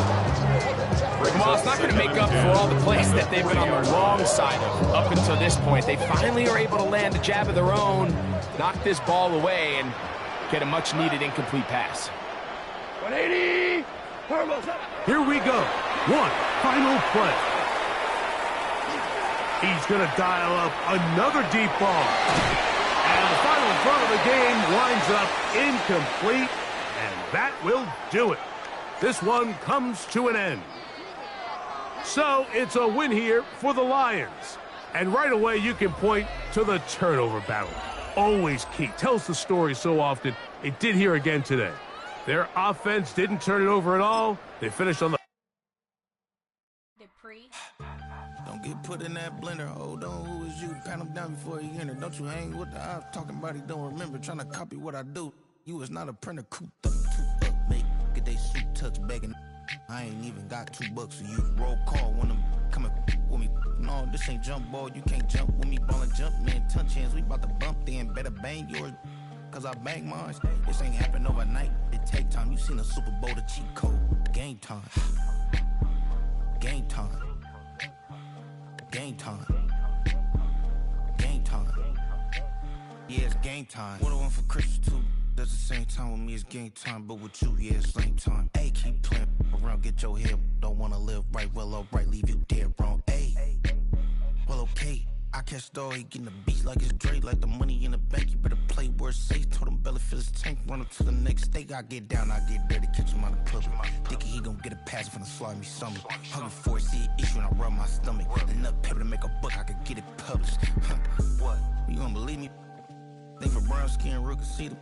Well, it's not going to make up for all the plays that they've been on the wrong side of up until this point. They finally are able to land a jab of their own, knock this ball away, and get a much-needed incomplete pass. 180. Here we go. One final play. He's going to dial up another deep ball. And the final throw of the game winds up incomplete, and that will do it. This one comes to an end. So it's a win here for the Lions. And right away you can point to the turnover battle. Always key. Tells the story so often. It did here again today. Their offense didn't turn it over at all. They finished on the... Don't get put in that blender. Hold on, who is you? Pat him down before you enter. Don't you hang with the ops talking about he don't remember. Trying to copy what I do. You is not a printer. Cooped up, too up, mate. Get they suit touch begging. I ain't even got $2 for you. Roll call when I'm coming with me. No, this ain't jump ball. You can't jump with me. Ball and jump, man. Touch hands. We about to bump then. Better bang yours. Cause I bang mine. This ain't happen overnight. It take time. You seen a Super Bowl, the cheat code. Game time. Game time. Game time. Game time. Yeah, it's game time. What I want for Christmas too. That's the same time with me, it's game time. But with you, yeah, it's same time. Hey, keep playing around, get your head. Don't wanna live right, well, alright, leave you dead wrong. Hey, well, okay. I catch the dog, he getting the beach like it's Dre, like the money in the bank. You better play where it's safe. Told him belly fill his tank, run up to the next steak. I get down, I get dirty, catch him on the club. Thinking he gon' get a pass from the slide me something. Hungry for it, see it issue and I rub my stomach. Enough paper to make a book, I could get it published. What? You don't believe me? Think for brown skin, real can see them.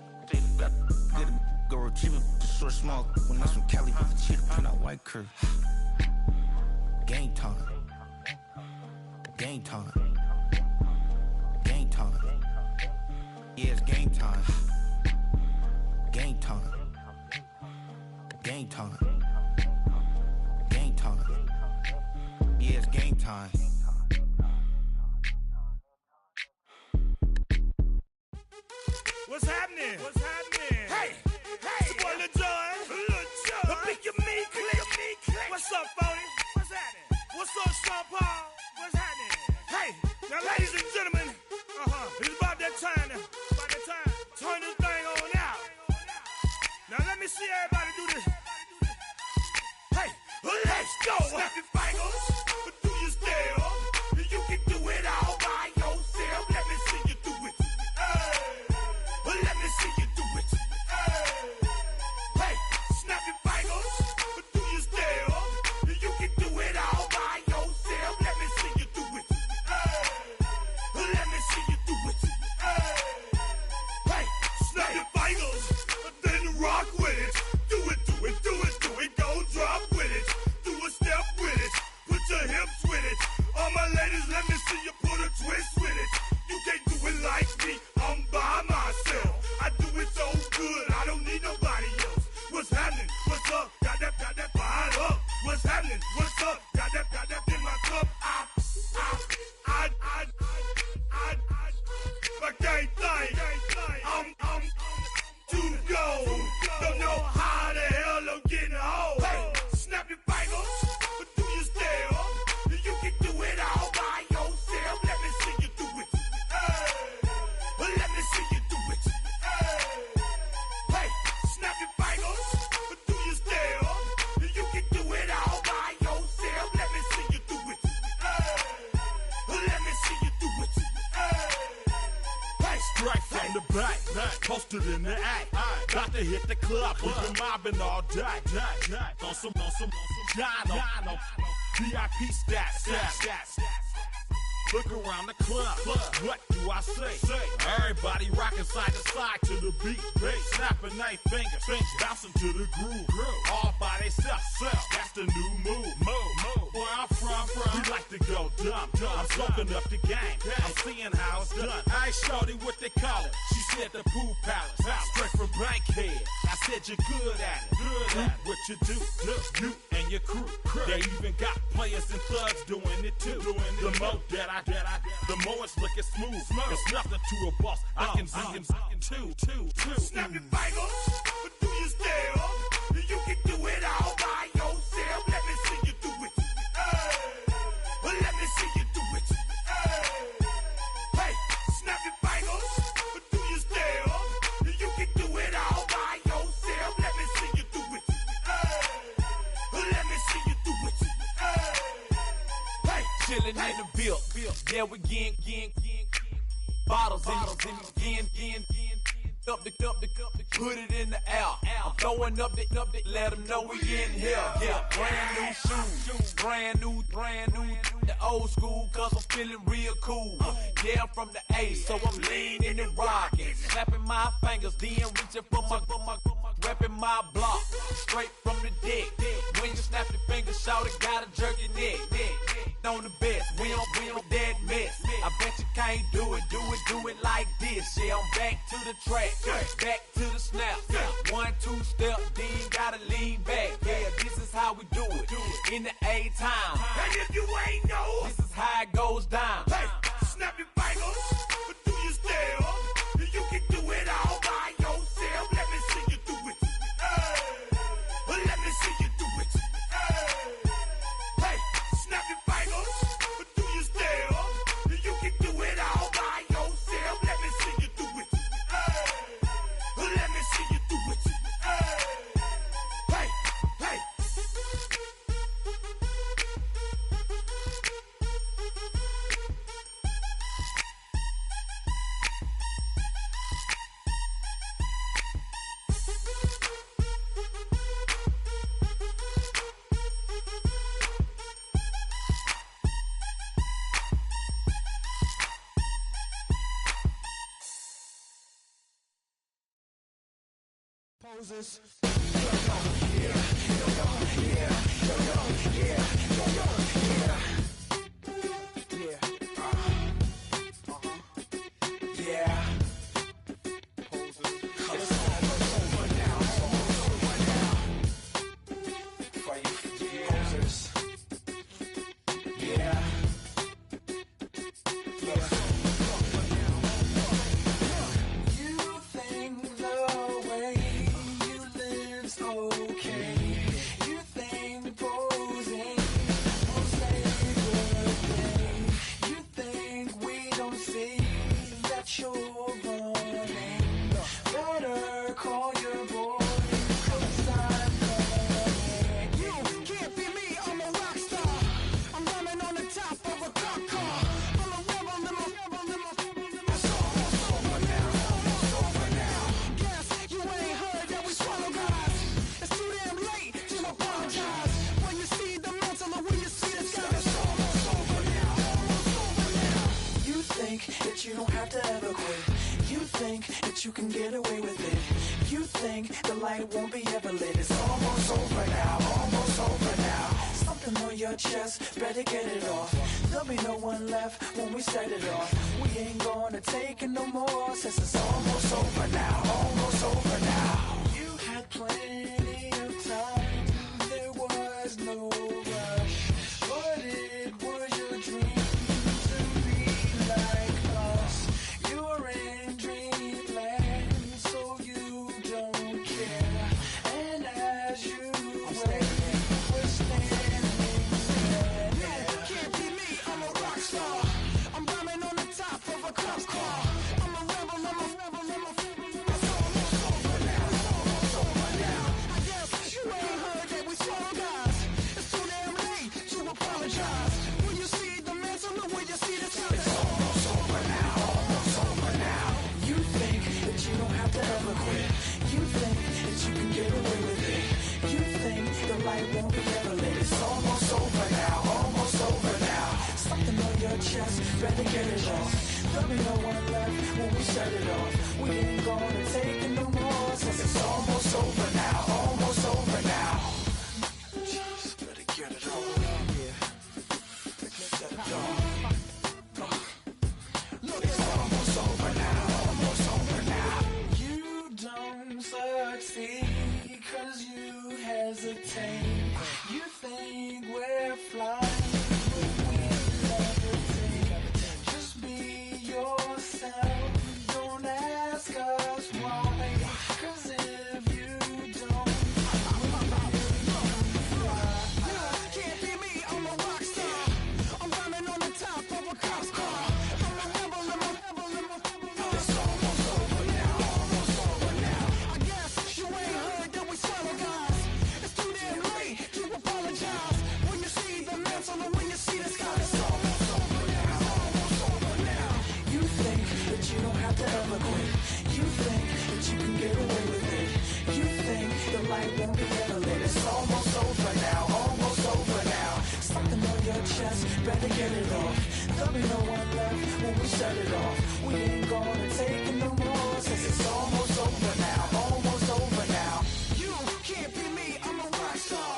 Got get it. Go retrieve it, short, small. When that's from Cali, but the cheetah print out white curve. Game time. Game time. Game time. Yeah, it's game time. Game time. Game time. Game time. Yeah, it's game time. What's happening? What's happening? Hey, hey, it's your boy Lil Jon. The pick your me click. What's up, Phony? What's happening? What's up, Sean Paul? What's happening? Hey, now ladies and gentlemen, it's about that time. Turn this thing on out. Now let me see everybody do this. Hey, let's go. Snap your fingers, do your step. You can do it all by yourself. Let me see you do it. Let me see you do it. Hey, snap your fingers, do your step. You can do it all by yourself. Let me see you do it. Let me see you do it. Hey, snap your fingers, then rock with it. Do it, do it, do it, do it. Go drop with it. Do a step with it. Put your hips with it. All my ladies, let me see you put a twist with it. You can't do it like me. I'm by myself. I do it so good. I don't need nobody else. What's happening? What's up? Got that fired up. What's happening? What's up? Got that in my cup. I can't think. I'm too go. Don't know how the hell I'm getting home. Hey, snap your fingers, do your step. You can do it all by yourself. Let me see you do it. Let me see you do it. Hey, snap your fingers, do your step. You can do it all by yourself. Let me see you do it. Let me see you do it. Hey, Straight from the back, posted in the act. Got to hit the club, we've been mobbing all day. On some Jono, VIP stats. Look around the club, what do I say? Everybody rocking side to side to the beat. Snapping their fingers, bouncing to the groove. All by themselves, that's the new move. Where I'm from, we like to go dumb. I'm soaking up the game, I'm seeing how it's done. I shorty what they call it, she said the pool palace. Straight from Bankhead, I said you're good at it. What you do, you and your crew. They even got players and thugs doing it too. The more that the more it's looking smooth. It's nothing to a boss. I can see two. snap your fingers, do your step. You can do it all by yourself. Let me see you do it. Let me see you do it. Hey, snap your fingers, do your step. You can do it all by yourself. Let me see you do it. Let me see you do it. Hey, Chillin' in the build. Yeah, we getting bottles in again. Up the cup, put it in the air. I'm throwing up the, let them know we in here. Yeah, brand new shoes, brand new, the old school, cause I'm feeling real cool. Yeah, I'm from the A, so I'm leaning and rocking, snapping my fingers, then reaching for my, repping my block, straight from the deck. When you snap your fingers, shout it, gotta jerk your neck. On the best, we don't that mess. I bet you can't do it like this. Yeah, I'm back to the track, back to the snap. 1, 2 step, then gotta lean back. Yeah, this is how we do it in the A time. And if you ain't know, this is how it goes down. Hey, snap your fingers, do your step. You can do it all by yourself. Let me see you do it. Let me see you do it. Hey, snap your fingers, do your step. You can do it all by yourself. Let me see you do it. Let me see you do it. Hey, hey. Moses. That you don't have to ever quit. You think that you can get away with it. You think the light won't be ever lit. It's almost over now, almost over now. Something on your chest, better get it off. There'll be no one left when we set it off. We ain't gonna take it no more, since it's almost over now, almost over now. You had plenty of time, there was no rush, but it was your dream. Better get it off. There'll be no one left when we set it off. We ain't gonna take it no more, since it's almost over now, almost over now. Just better get it off. Yeah. Set it off. Look, it's almost over now, almost over now. You don't succeed 'cause you hesitate. You think we're flying. Don't ask us why, 'cause if you don't, can't be me, I'm a rock star. I'm running on the top of a cop's car. I'm a rebel, it's almost over now, almost over now. I guess you ain't heard that we swallow guys. It's too damn late to apologize. When you see the mantle and when you see the sky, it's almost over now, almost over now. You think that you don't have to ever quit. You think that you can get away with it. You think the light won't be ever lit. It's almost over now, almost over now. Something on your chest, better get it off. There'll be no one left when we set it off. We ain't gonna take it no more, since it's almost over now, almost over now. You can't be me, I'm a rock star.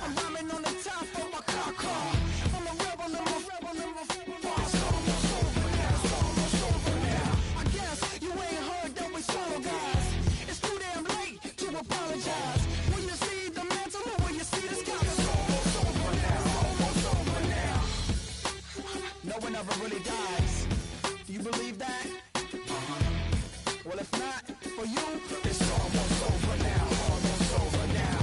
I'm rhyming on the top of my car. I'm a rebel, it's almost over now, it's almost over now. I guess you ain't heard that we swallow guys. It's too damn late to apologize. When you see the mantle or when you see the sky, it's almost over now, almost over now. No one ever really dies. Do you believe that? Well, if not, for you, it's almost over now, almost over now.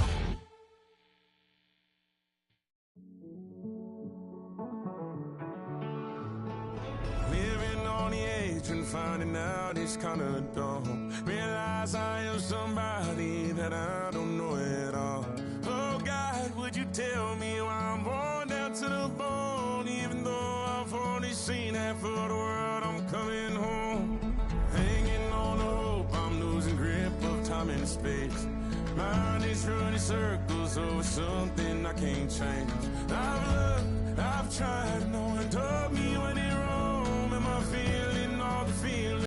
Living on the edge and finding out it's kinda dumb. Realize I am somebody that I don't know at all. Oh God, would you tell me why I'm worn down to the bone? Even though I've only seen half of the world, I'm coming home. Hanging on the hope, I'm losing grip of time and space. Mind is running circles over something I can't change. I've looked, I've tried, no one told me when it wrong. Am I feeling all the feelings?